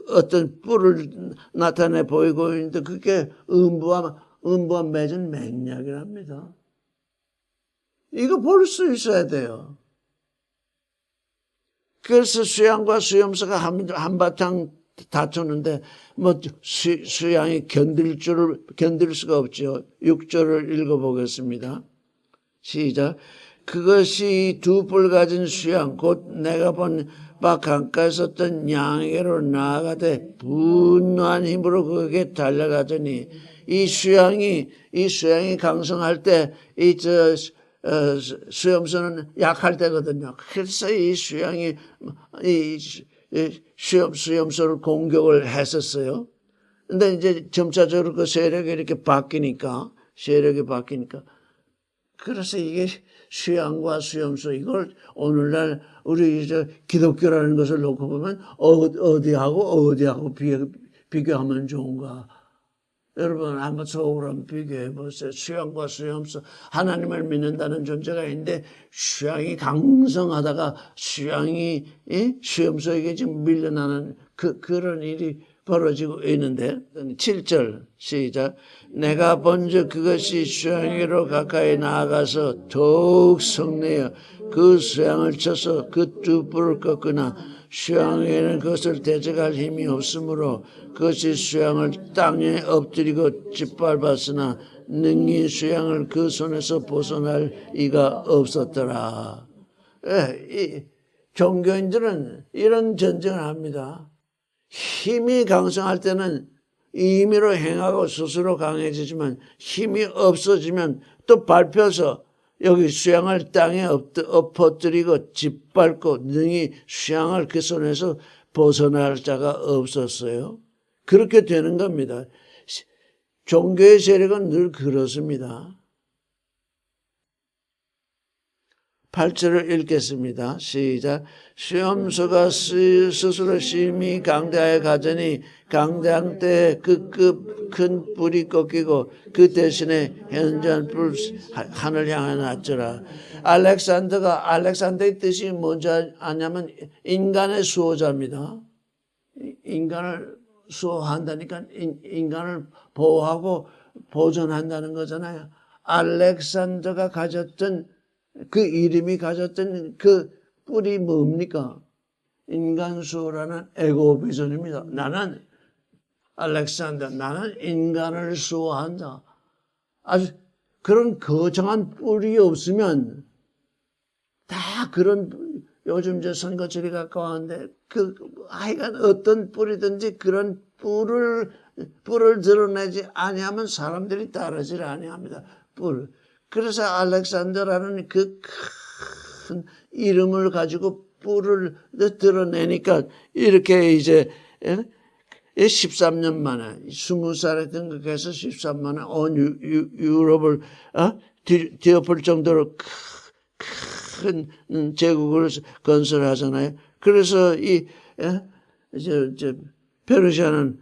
어떤 뿔을 나타내 보이고 있는데, 그게 음부와 맺은 맹약이랍니다. 이거 볼 수 있어야 돼요. 그래서 수양과 수염소가 한바탕 다투는데, 수양이 견딜 수가 없죠. 6절을 읽어보겠습니다. 시작. 그것이 두 뿔 가진 수양, 곧 내가 본 바 강가에 섰던 양에게로 나아가되 분노한 힘으로 그에게 달려가더니, 이 수양이 강성할 때, 수염소는 약할 때거든요. 그래서 이 수양이 수염소를 공격을 했었어요. 근데 이제 점차적으로 그 세력이 이렇게 바뀌니까 그래서 이게 수양과 수염소, 이걸 오늘날 우리 기독교라는 것을 놓고 보면 어디하고 비교하면 좋은가? 여러분 한번 속으로 한번 비교해 보세요. 수양과 수염소, 하나님을 믿는다는 존재가 있는데 수양이 강성하다가 수염소에게 지금 밀려나는 그런 일이 벌어지고 있는데, 7절 시작. 내가 본즉 그것이 수양에게로 가까이 나아가서 더욱 성내어 그 수양을 쳐서 그 두 뿔을 꺾으나 수양에게는 그것을 대적할 힘이 없으므로 그것이 수양을 땅에 엎드리고 짓밟았으나 능히 수양을 그 손에서 벗어날 이가 없었더라. 이 종교인들은 이런 전쟁을 합니다. 힘이 강성할 때는 임의로 행하고 스스로 강해지지만 힘이 없어지면 또 밟혀서 여기 수양을 땅에 엎어뜨리고 짓밟고 능히 수양을 그 손에서 벗어날 자가 없었어요. 그렇게 되는 겁니다. 종교의 세력은 늘 그렇습니다. 8절을 읽겠습니다. 시작. 시험서가 스스로 심히 강대하여 가더니 강대한 때에 그 큰 뿔이 꺾이고 그 대신에 현저한 뿔 하늘 향해 났더라. 알렉산더의 뜻이 뭔지 아냐면 인간의 수호자입니다. 인간을 수호한다니까 인간을 보호하고 보존한다는 거잖아요. 알렉산더가 가졌던 그 이름이 가졌던 그 뿔이 뭡니까? 인간 수호라는 에고 비전입니다. 나는 알렉산더, 나는 인간을 수호한다. 아주 그런 거창한 뿔이 없으면 다 그런 요즘 이제 선거철이 가까웠는데 하여간 어떤 뿔이든지 그런 뿔을 드러내지 아니하면 사람들이 따르질 아니합니다. 뿔. 그래서 알렉산더라는 그 큰 이름을 가지고 뿔을 드러내니까 이렇게 이제 13년 만에 20살에 등극해서 13년 만에 온 유럽을 뒤엎을 정도로 큰 제국을 건설하잖아요. 그래서 페르시아는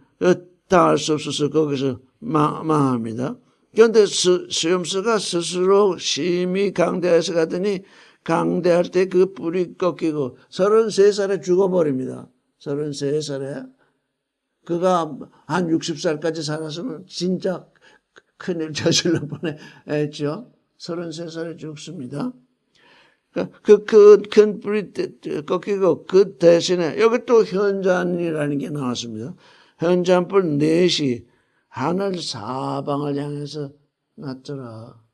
당할 수 없어서 거기서 망합니다. 그런데 시험서가 스스로 심히 강대해서 가더니 강대할 때 그 뿔이 꺾이고 33살에 죽어버립니다. 33살에. 그가 한 60살까지 살았으면 진짜 큰일 저질러 보냈죠. 33살에 죽습니다. 큰 뿔이 꺾이고 그 대신에 여기 또 현잔이라는 게 나왔습니다. 현잔뿔 넷이 하늘 사방을 향해서 났더라.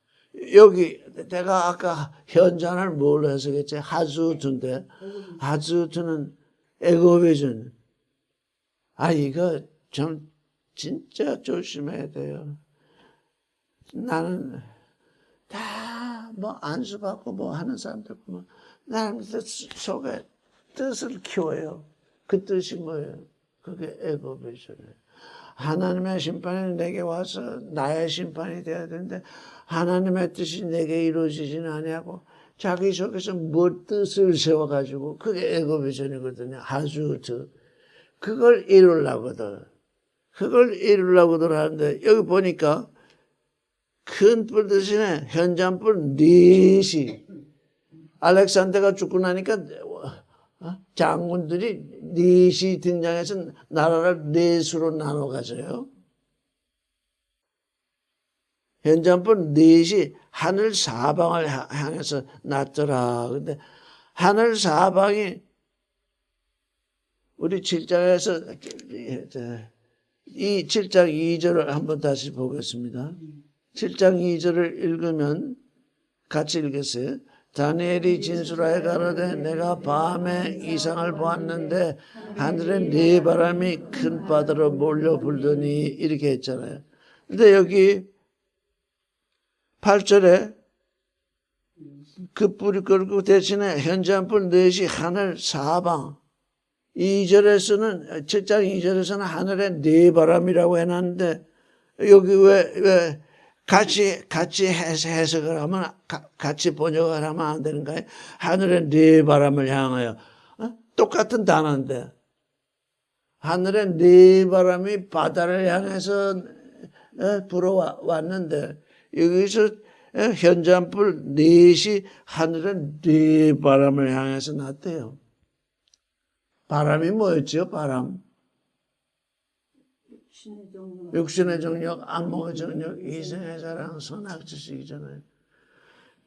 여기 내가 아까 현잔을 뭘로 해석했지? 하즈우트인데 하즈우트는 에고비전. 이거 좀 진짜 조심해야 돼요. 나는 다 뭐 안수받고 뭐 하는 사람들 보면 나는 속에 뜻을 키워요. 그 뜻이 뭐예요? 그게 에고비전이에요. 하나님의 심판이 내게 와서 나의 심판이 돼야 되는데 하나님의 뜻이 내게 이루어지지는 아니하고 자기 속에서 뭐 뜻을 세워가지고 그게 에고비전이거든요. 하즈우트. 그걸 이루려고들 하는데 여기 보니까 큰 뿔 대신에 현잔뿔 넷이 알렉산더가 죽고 나니까 장군들이 넷이 등장해서 나라를 넷으로 나눠 가져요. 현잔뿔 넷이 하늘 사방을 향해서 났더라. 근데 하늘 사방이 우리 7장에서 이 7장 2절을 한번 다시 보겠습니다. 7장 2절을 읽으면 같이 읽겠어요. 다니엘이 진술하여 가로되 내가 밤에 이상을 보았는데 하늘에 네 바람이 큰 바다로 몰려 불더니 이렇게 했잖아요. 근데 여기 8절에 그 뿔이 끓고 대신에 현잔뿔 넷이 하늘 사방 2절에서는 7장 2절에서는 하늘에 네 바람이라고 해놨는데 여기 왜 같이 해석을 하면 같이 번역을 하면 안 되는가요? 하늘에 네 바람을 향하여 똑같은 단어인데 하늘에 네 바람이 바다를 향해서 불어왔는데 여기서 현잔뿔 넷이 하늘에 네 바람을 향해서 났대요. 바람이 뭐였죠? 바람. 육신의 정력, 안목의 정력, 이생의 사랑, 선악지식이잖아요.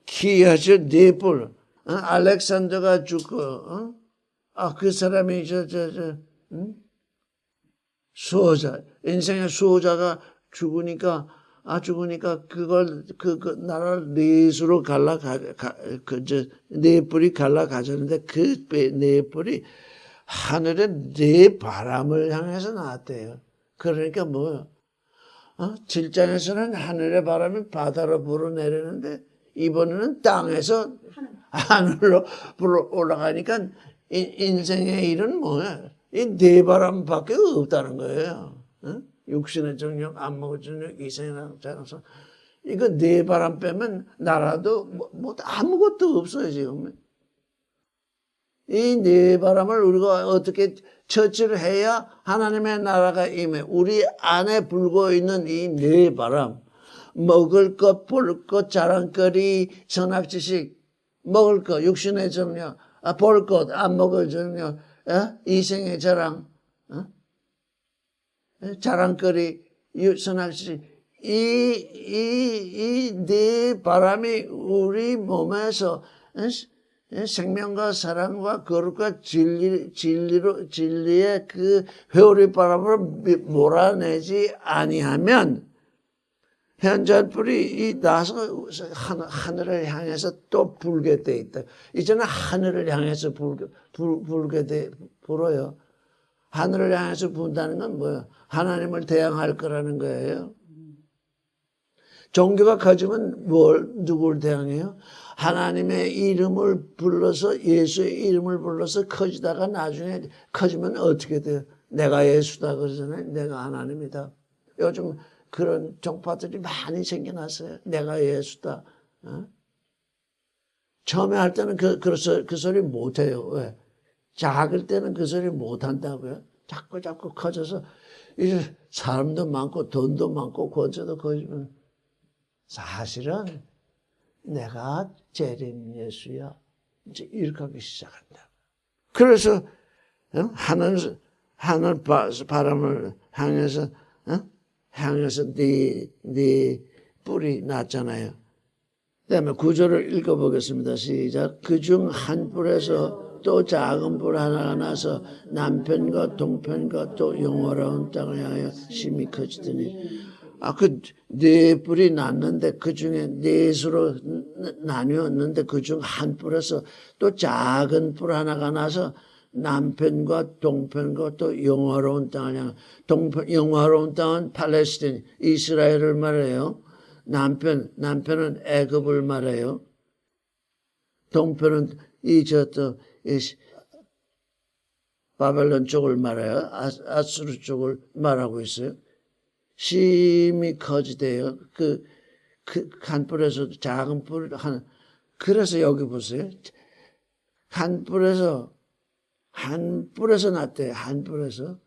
기하죠, 네 뿔. 알렉산더가 죽고, 그 사람이 수호자, 인생의 수호자가 죽으니까 그걸 그 나라를 넷으로 네 뿔이 갈라가자는데 그 네 뿔이 하늘에 네 바람을 향해서 나왔대요. 그러니까 뭐요? 7장에서는 하늘의 바람이 바다로 불어내리는데 이번에는 땅에서 하늘로 불어 올라가니까 인생의 일은 뭐야? 이 네 바람밖에 없다는 거예요. 육신의 정욕, 안목의 정욕, 이생의 장소. 이거 네 바람 빼면 나라도 뭐 아무것도 없어요 지금. 이 네 바람을 우리가 어떻게 처치를 해야 하나님의 나라가 임해. 우리 안에 불고 있는 이 네 바람, 먹을 것, 볼 것, 자랑거리, 선악지식, 먹을 것, 육신의 정욕, 볼 것, 안 먹을 정욕, 이생의 자랑, 자랑거리, 선악지식, 이 네 바람이 우리 몸에서 생명과 사랑과 거룩과 진리의 그 회오리 바람을 몰아내지 아니하면 현잔불이 이 나서 하늘을 향해서 또 불게 돼 있다. 이제는 하늘을 향해서 불어요. 하늘을 향해서 분다는 건 뭐예요? 하나님을 대항할 거라는 거예요. 종교가 커지면 누구를 대항해요? 하나님의 이름을 불러서 예수의 이름을 불러서 커지다가 나중에 커지면 어떻게 돼요? 내가 예수다 그러잖아요. 내가 하나님이다. 요즘 그런 종파들이 많이 생겨났어요. 내가 예수다. 처음에 할 때는 그 소리 못해요. 왜? 작을 때는 그 소리 못한다고요. 자꾸 커져서 이제 사람도 많고 돈도 많고 권세도 커지면 사실은 내가 재림 예수야. 이제 이렇게 하기 시작한다. 그래서 하늘 바람을 향해서 네 뿔이 났잖아요. 그다음에 구절을 읽어보겠습니다. 시작. 그중 한 뿔에서 또 작은 뿔 하나가 나서 남편과 동편과 또 영원한 땅을 향하여 심히 커지더니 그 네 뿔이 났는데 그 중에 넷으로 나뉘었는데 그중 한 뿔에서 또 작은 뿔 하나가 나서 남편과 동편과 또 영화로운 땅을 향해 영화로운 땅은 팔레스틴 이스라엘을 말해요. 남편은 애굽을 말해요. 동편은 바벨론 쪽을 말해요. 아수르 쪽을 말하고 있어요. 심히 커지대요. 한 뿔에서 작은 뿔 하나. 그래서 여기 보세요. 한 뿔에서 났대요. 한 뿔에서.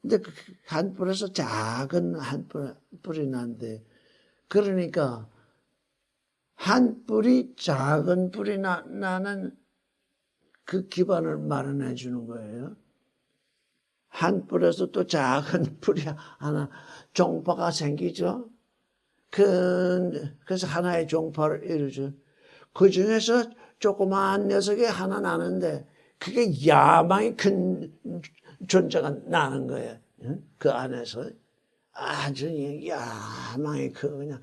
근데 한 뿔에서 작은 한 뿔이 난대. 그러니까 한 뿔이 작은 뿔이 나는 그 기반을 마련해 주는 거예요. 한 뿔에서 또 작은 뿔이 하나 종파가 생기죠. 그래서 하나의 종파를 이루죠. 그 중에서 조그마한 녀석이 하나 나는데 그게 야망이 큰 존재가 나는 거예요. 그 안에서 아주 야망이 그냥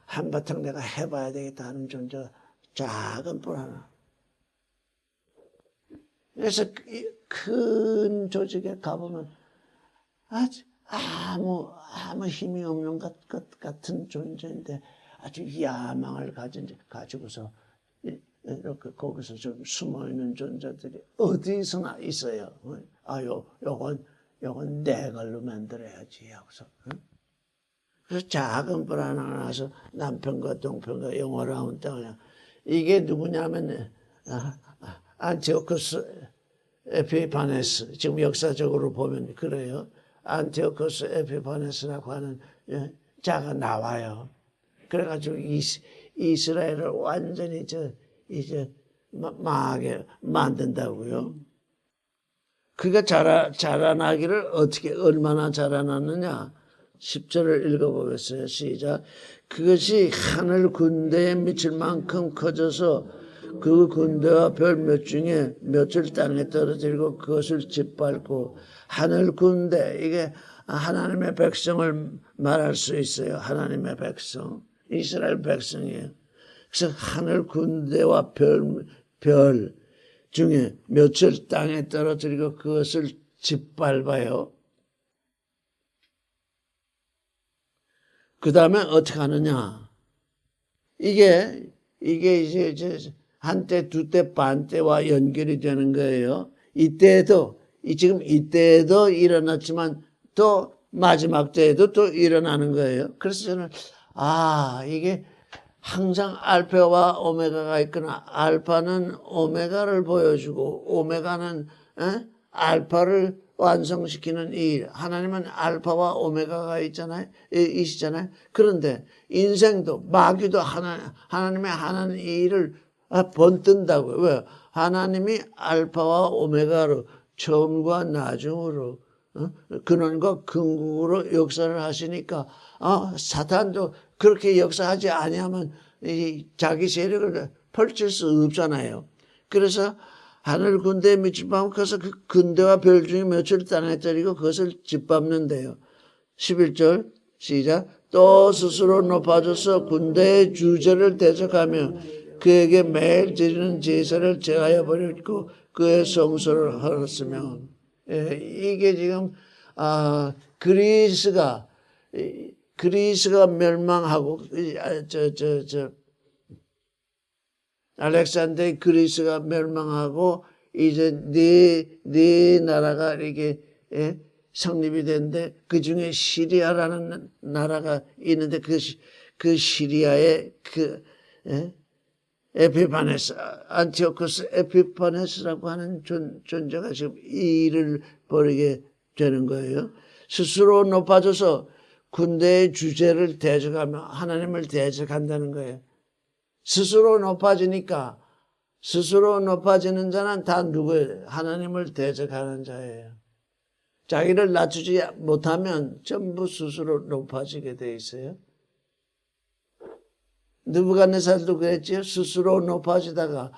한바탕 내가 해봐야 되겠다 하는 존재가 작은 뿔 하나. 그래서 큰 조직에 가보면 아무 힘이 없는 것 같은 존재인데 아주 야망을 가지고서 이렇게 거기서 좀 숨어 있는 존재들이 어디서나 있어요. 요건 내 걸로 만들어야지 하고서. 그래서 작은 뿔 하나 나서 남편과 동편과 영원한 땅을 이게 누구냐면 안티오코스 에피파네스 지금 역사적으로 보면 그래요. 안티오코스 에피파네스라고 하는 자가 나와요. 그래가지고 이스라엘을 완전히 이제 망하게 만든다고요. 그가 자라나기를 어떻게 얼마나 자라났느냐. 10절을 읽어보겠어요. 시작. 그것이 하늘 군대에 미칠 만큼 커져서 그 군대와 별 몇 중에 몇을 땅에 떨어뜨리고 그것을 짓밟고 하늘 군대 이게 하나님의 백성을 말할 수 있어요. 하나님의 백성 이스라엘 백성이에요. 그래서 하늘 군대와 별 중에 몇을 땅에 떨어뜨리고 그것을 짓밟아요. 그 다음에 어떻게 하느냐. 이게 이제 한때, 두때, 반때와 연결이 되는 거예요. 지금 이때에도 일어났지만 또 마지막 때에도 또 일어나는 거예요. 그래서 저는, 이게 항상 알파와 오메가가 있구나. 알파는 오메가를 보여주고, 오메가는, 알파를 완성시키는 일. 하나님은 알파와 오메가가 있잖아요. 그런데 인생도, 마귀도 하나님의 하나님 일을 번뜬다고요. 왜? 하나님이 알파와 오메가로 처음과 나중으로 근원과 근국으로 역사를 하시니까 사탄도 그렇게 역사하지 아니하면 자기 세력을 펼칠 수 없잖아요. 그래서 하늘 군대에 밑집하면 그래서 그 군대와 별 중에 몇을 땅에 때리고 그것을 짓밟는데요. 11절 시작. 또 스스로 높아져서 군대의 주제를 대적하며 그에게 매일 드리는 제사를 제하여 버렸고 그의 성소를 헐었으며. 이게 지금 그리스가 멸망하고 알렉산더의 그리스가 멸망하고 이제 네 나라가 이렇게 성립이 됐는데 그 중에 시리아라는 나라가 있는데 그 시리아의 에피파네스, 안티오코스 에피파네스라고 하는 존재가 지금 이 일을 벌이게 되는 거예요. 스스로 높아져서 군대의 주제를 대적하며 하나님을 대적한다는 거예요. 스스로 높아지니까 스스로 높아지는 자는 다 누구예요? 하나님을 대적하는 자예요. 자기를 낮추지 못하면 전부 스스로 높아지게 돼 있어요. 느부갓네살도 그랬지요. 스스로 높아지다가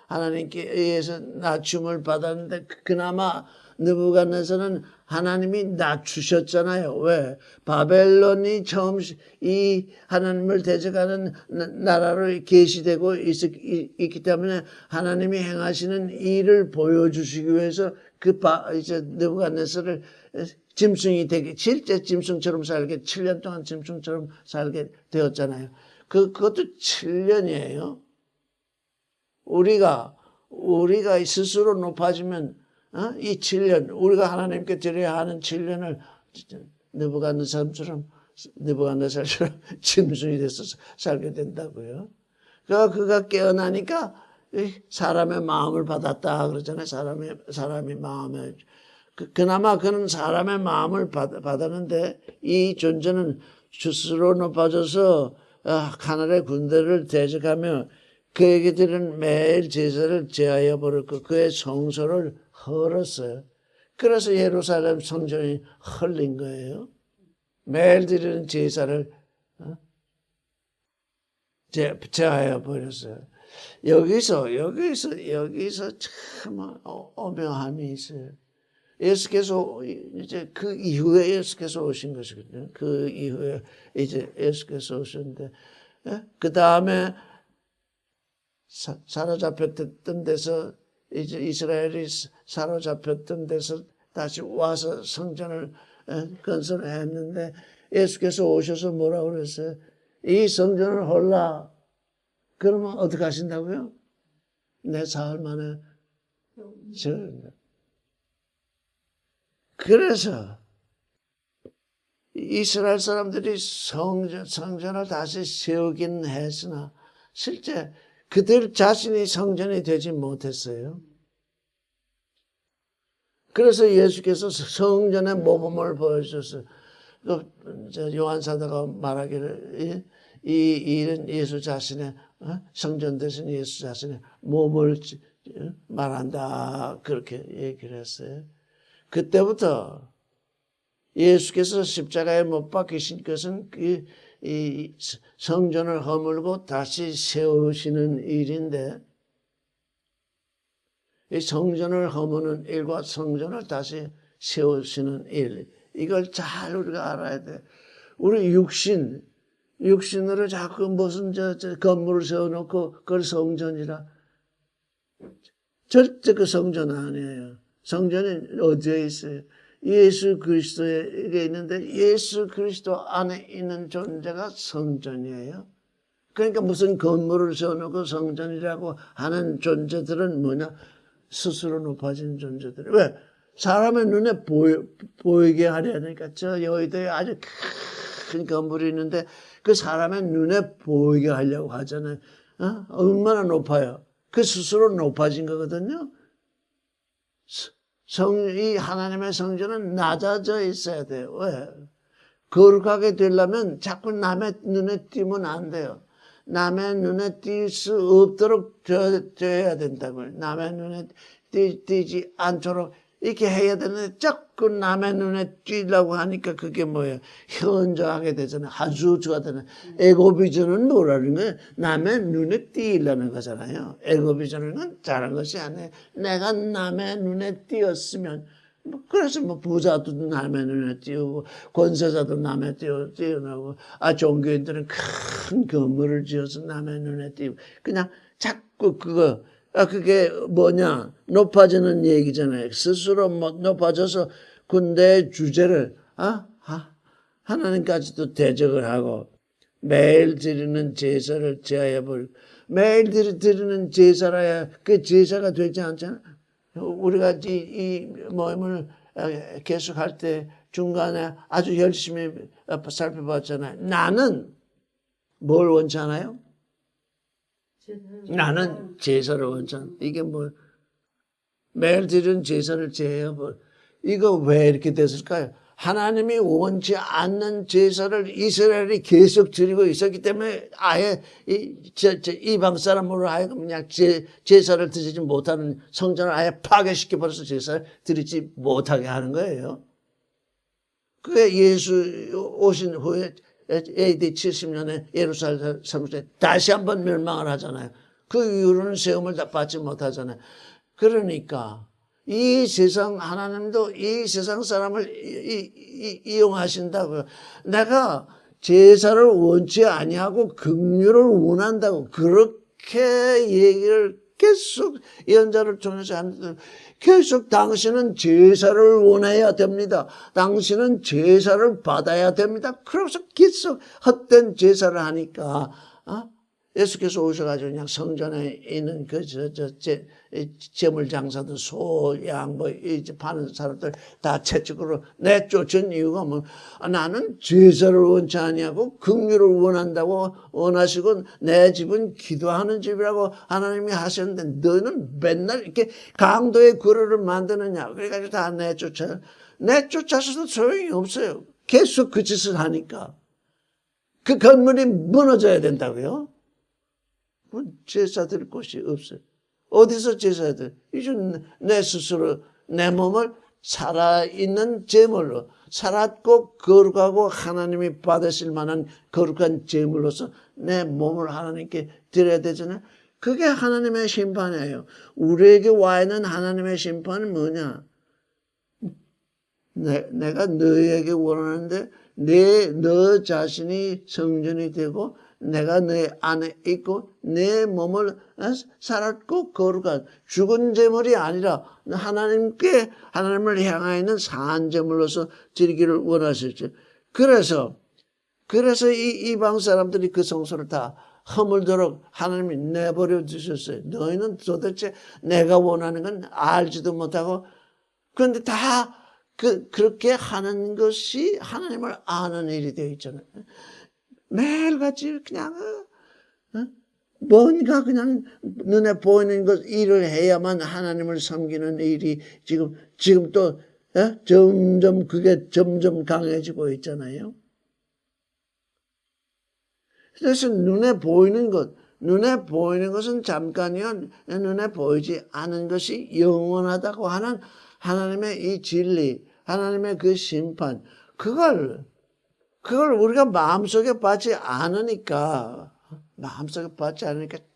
하나님께 의해서 낮춤을 받았는데 그나마 느부갓네살은 하나님이 낮추셨잖아요. 왜? 바벨론이 처음 이 하나님을 대적하는 나라로 계시되고 있기 때문에 하나님이 행하시는 일을 보여주시기 위해서 이제 느부갓네살을 짐승이 되게 실제 짐승처럼 살게 7년 동안 짐승처럼 살게 되었잖아요. 그것도 7년이에요. 우리가 스스로 높아지면 이 7년 우리가 하나님께 드려야 하는 7년을 느부갓네살처럼 짐승이 돼서 살게 된다고요. 그가 깨어나니까 사람의 마음을 받았다 그러잖아요. 사람의 마음에 그나마 그는 사람의 마음을 받았는데 이 존재는 스스로 높아져서 하늘의 군대를 대적하며 그에게 드리는 매일 제사를 제하여 버렸고 그의 성소를 헐었어요. 그래서 예루살렘 성전이 헐린 거예요. 매일 드리는 제사를 제하여 버렸어요. 여기서 참 오묘함이 있어요. 예수께서 이제 그 이후에 예수께서 오신 것이거든요. 그 이후에 이제 예수께서 오셨는데, 그 다음에 사로잡혔던 데서 이제 이스라엘이 사로잡혔던 데서 다시 와서 성전을 건설했는데 예수께서 오셔서 뭐라고 그랬어요? 이 성전을 헐라. 그러면 어떻게 하신다고요? 내 사흘 만에 세운다. 그래서 이스라엘 사람들이 성전을 다시 세우긴 했으나 실제 그들 자신이 성전이 되지 못했어요. 그래서 예수께서 성전의 모범을 보여주셨어요. 요한 사도가 말하기를 이 일은 예수 자신의 성전 대신 예수 자신의 몸을 말한다 그렇게 얘기를 했어요. 그때부터 예수께서 십자가에 못 박히신 것은 이 성전을 허물고 다시 세우시는 일인데 이 성전을 허무는 일과 성전을 다시 세우시는 일 이걸 잘 우리가 알아야 돼. 우리 육신으로 자꾸 무슨 건물을 세워놓고 그걸 성전이라 절대 그 성전 아니에요. 성전이 어디에 있어요? 예수 그리스도에 있는데 예수 그리스도 안에 있는 존재가 성전이에요. 그러니까 무슨 건물을 세워놓고 성전이라고 하는 존재들은 뭐냐? 스스로 높아진 존재들. 왜? 사람의 눈에 보이게 하려니까 저 여의도에 아주 큰 건물이 있는데 그 사람의 눈에 보이게 하려고 하잖아요. 얼마나 높아요? 그 스스로 높아진 거거든요. 이 하나님의 성전은 낮아져 있어야 돼요. 왜? 거룩하게 되려면 자꾸 남의 눈에 띄면 안 돼요. 남의 눈에 띌 수 없도록 되어야 된다고요. 남의 눈에 띄지 않도록 이렇게 해야 되는데 자꾸 남의 눈에 띄려고 하니까 그게 뭐예요? 현저하게 되잖아요. 하수주가 되는. 에고비전은 뭐라는 거예요? 남의 눈에 띄려는 거잖아요. 에고비전은 잘한 것이 아니에요. 내가 남의 눈에 띄었으면 그래서 부자도 남의 눈에 띄우고 권세자도 남의 띄우고 종교인들은 큰 건물을 지어서 남의 눈에 띄우고 그냥 자꾸 그게 뭐냐 높아지는 얘기잖아요. 스스로 높아져서 내 주제를 하나님까지도 대적을 하고 매일 드리는 제사를 제하여버리고 매일 드리는 제사라야 그 제사가 되지 않잖아요. 우리가 이 모임을 계속할 때 중간에 아주 열심히 살펴봤잖아요. 나는 뭘 원치 않아요? 나는 제사를 원치 않아. 이게 뭐 매일 드리는 제사를 제해버려. 이거 왜 이렇게 됐을까요? 하나님이 원치 않는 제사를 이스라엘이 계속 드리고 있었기 때문에 아예 이방 사람으로 하여금 그냥 제사를 드리지 못하는 성전을 아예 파괴시켜버려서 제사를 드리지 못하게 하는 거예요. 그게 예수 오신 후에 AD 70년에 예루살렘 성전에 다시 한번 멸망을 하잖아요. 그 이후로는 세움을 다 받지 못하잖아요. 그러니까 이 세상 하나님도 이 세상 사람을 이용하신다고요. 내가 제사를 원치 아니하고 긍휼을 원한다고 그렇게 얘기를 계속 예언자를 통해서 하는데 계속 당신은 제사를 원해야 됩니다. 당신은 제사를 받아야 됩니다. 그래서 계속 헛된 제사를 하니까 예수께서 오셔가지고 그냥 성전에 있는 재물 장사들 소, 양, 이제 파는 사람들 다 채찍으로 내쫓은 이유가 뭐, 나는 제사를 원치 아니하고 긍휼을 원한다고 원하시고 내 집은 기도하는 집이라고 하나님이 하셨는데 너는 맨날 이렇게 강도의 구로를 만드느냐. 그래가지고 다 내쫓아서도 소용이 없어요. 계속 그 짓을 하니까. 그 건물이 무너져야 된다고요? 제사 드릴 곳이 없어요. 어디서 제사 드려? 이제 내 스스로 내 몸을 살아있는 제물로 살았고 거룩하고 하나님이 받으실 만한 거룩한 제물로서 내 몸을 하나님께 드려야 되잖아요. 그게 하나님의 심판이에요. 우리에게 와 있는 하나님의 심판은 뭐냐? 내가 너에게 원하는데 너 자신이 성전이 되고 내가 내 안에 있고 내 몸을 살았고 거룩한 죽은 제물이 아니라 하나님을 향하여 있는 산 제물로서 드리기를 원하셨죠. 그래서 이 이방 사람들이 그 성소를 다 허물도록 하나님이 내버려 두셨어요. 너희는 도대체 내가 원하는 건 알지도 못하고 그런데 다 그렇게 하는 것이 하나님을 아는 일이 되어 있잖아요. 매일같이 그냥 뭔가 그냥 눈에 보이는 것 일을 해야만 하나님을 섬기는 일이 지금 또 점점 그게 점점 강해지고 있잖아요. 그래서 눈에 보이는 것은 잠깐이요. 눈에 보이지 않은 것이 영원하다고 하는 하나님의 이 진리, 하나님의 그 심판, 그걸 우리가 마음속에 받지 않으니까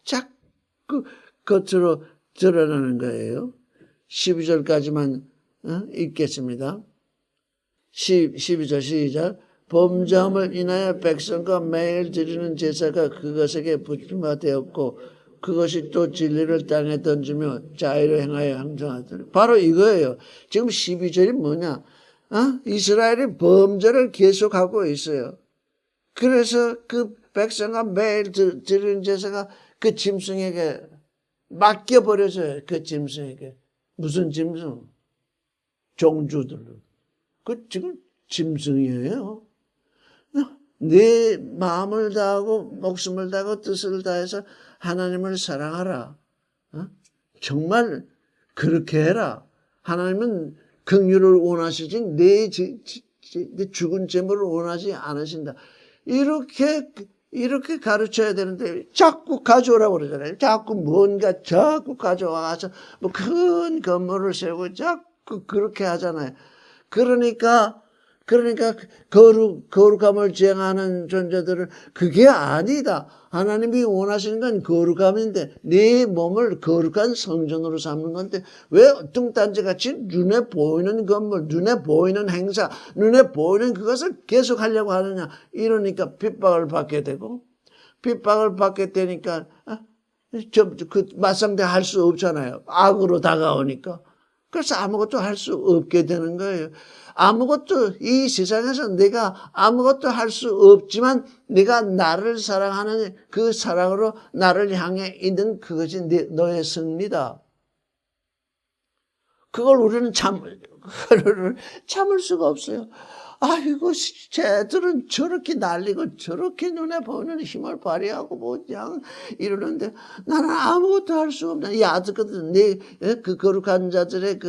자꾸 겉으로 드러나는 거예요. 12절까지만 읽겠습니다. 12절 시작. 범죄함을 인하여 백성과 매일 드리는 제사가 그것에게 붙임바 되었고 그것이 또 진리를 땅에 던지며 자유를 행하여 항상하더라. 바로 이거예요. 지금 12절이 뭐냐? 이스라엘이 범죄를 계속하고 있어요. 그래서 그 백성과 매일 드리는 제사가 그 짐승에게 맡겨버려져요. 그 짐승에게. 무슨 짐승? 종주들로. 그 지금 짐승이에요. 내 마음을 다하고 목숨을 다하고 뜻을 다해서 하나님을 사랑하라. 정말 그렇게 해라. 하나님은 긍휼을 원하시지 내 죽은 재물을 원하지 않으신다. 이렇게 가르쳐야 되는데 자꾸 가져오라고 그러잖아요. 자꾸 가져와서 뭐 큰 건물을 세우고 자꾸 그렇게 하잖아요. 그러니까 거룩함을 지향하는 존재들은 그게 아니다. 하나님이 원하시는 건 거룩함인데 네 몸을 거룩한 성전으로 삼는 건데 왜 뚱딴지같이 눈에 보이는 건물, 눈에 보이는 행사, 눈에 보이는 그것을 계속 하려고 하느냐. 이러니까 핍박을 받게 되고 핍박을 받게 되니까 맞상대 할 수 없잖아요. 악으로 다가오니까. 그래서 아무것도 할 수 없게 되는 거예요. 이 세상에서 내가 아무것도 할 수 없지만 내가 나를 사랑하는 그 사랑으로 나를 향해 있는 그것이 너의 승리다. 그걸 우리는 참을 수가 없어요. 아이고, 쟤들은 저렇게 날리고 저렇게 눈에 보이는 힘을 발휘하고 뭐 그냥 이러는데 나는 아무것도 할 수 없다. 이 아들거든. 그 거룩한 자들의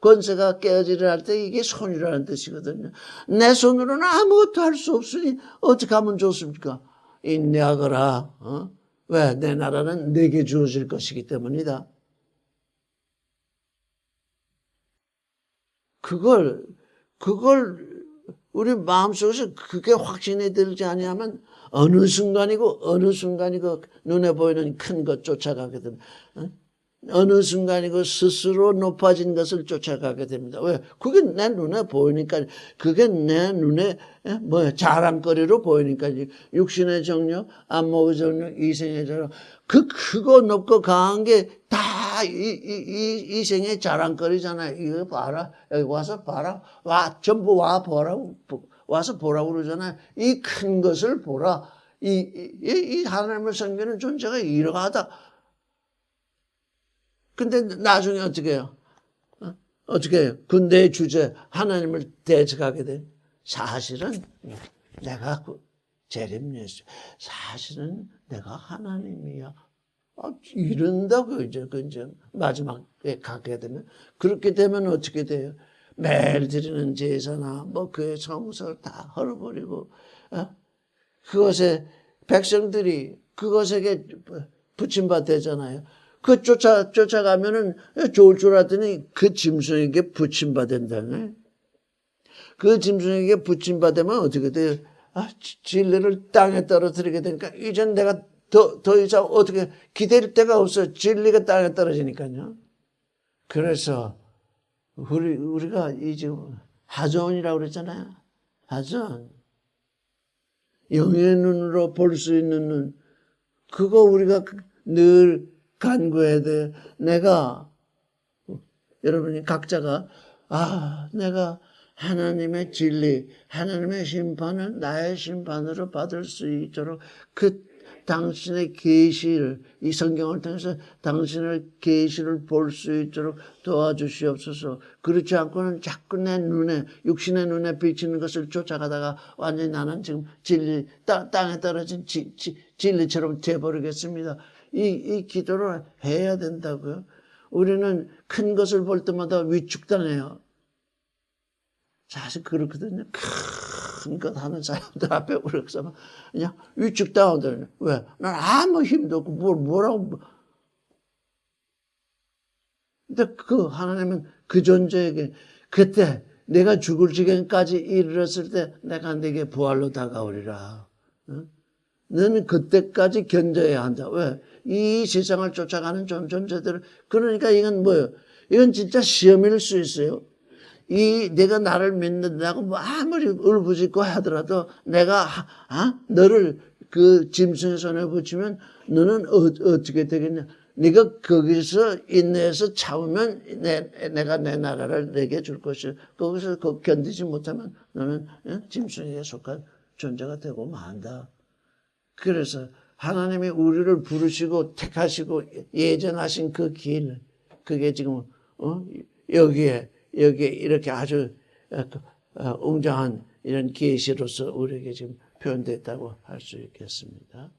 권세가 깨어지려 할 때 이게 손이라는 뜻이거든요. 내 손으로는 아무것도 할 수 없으니 어떻게 하면 좋습니까? 인내하거라. 왜? 내 나라는 내게 주어질 것이기 때문이다. 그걸 우리 마음속에서 그게 확신이 들지 아니하면 어느 순간이고 눈에 보이는 큰 것 쫓아가게 됩니다. 어느 순간이고 스스로 높아진 것을 쫓아가게 됩니다. 왜? 그게 내 눈에 보이니까, 그게 내 눈에 자랑거리로 보이니까, 육신의 정욕, 안목의 정욕, 이생의 정욕, 그 크고 높고 강한 게 다 이생의 자랑거리잖아요. 이거 봐라. 여기 와서 봐라. 전부 와서 보라고 그러잖아요. 이 큰 것을 보라. 이 하나님을 섬기는 존재가 이러하다. 근데 나중에 어떻게 해요? 어떻게 해요? 군대의 주제, 하나님을 대적하게 돼. 사실은 내가 재림예수. 사실은 내가 하나님이야. 이런다고 이제 마지막에 가게 되면. 그렇게 되면 어떻게 돼요? 매일 드리는 제사나 교회 성서를 다 헐어버리고, 그것에 백성들이 그것에게 부침받대잖아요. 그 쫓아가면은 좋을 줄 알았더니 그 짐승에게 부침받는다네. 그 짐승에게 부침받으면 어떻게 돼요? 진리를 땅에 떨어뜨리게 되니까 이젠 내가 더 이상 어떻게 기댈 데가 없어요. 진리가 땅에 떨어지니까요. 그래서 우리가 이 지금 하전이라고 그랬잖아요. 하전. 영의 눈으로 볼 수 있는 눈. 그거 우리가 늘 간구해야 돼. 여러분이 각자가 내가 하나님의 진리, 하나님의 심판을 나의 심판으로 받을 수 있도록 당신의 계시를, 이 성경을 통해서 당신의 계시를 볼 수 있도록 도와주시옵소서. 그렇지 않고는 자꾸 내 눈에, 육신의 눈에 비치는 것을 쫓아가다가 완전히 나는 지금 땅에 떨어진 진리처럼 돼버리겠습니다. 이 기도를 해야 된다고요. 우리는 큰 것을 볼 때마다 위축당해요. 사실 그렇거든요. 큰 것 하는 사람들 앞에 우리가 그냥 위축당하거든요. 왜? 난 아무 힘도 없고 뭐라고. 근데 하나님은 그 존재에게 그때 내가 죽을 지경까지 이르렀을 때 내가 네게 부활로 다가오리라. 너는 그때까지 견뎌야 한다. 왜? 이 세상을 쫓아가는 존재들. 그러니까 이건 뭐예요? 이건 진짜 시험일 수 있어요. 내가 나를 믿는다고 아무리 울부짖고 하더라도 내가 너를 그 짐승의 손에 붙이면 너는 어떻게 되겠냐? 네가 거기서 인내해서 참으면 내가 내 나라를 내게 줄 것이요. 거기서 견디지 못하면 너는 짐승에게 속한 존재가 되고 만다. 그래서 하나님이 우리를 부르시고 택하시고 예전하신 그 길, 그게 지금 여기에 이렇게 아주 웅장한 이런 계시로서 우리에게 지금 표현됐다고 할 수 있겠습니다.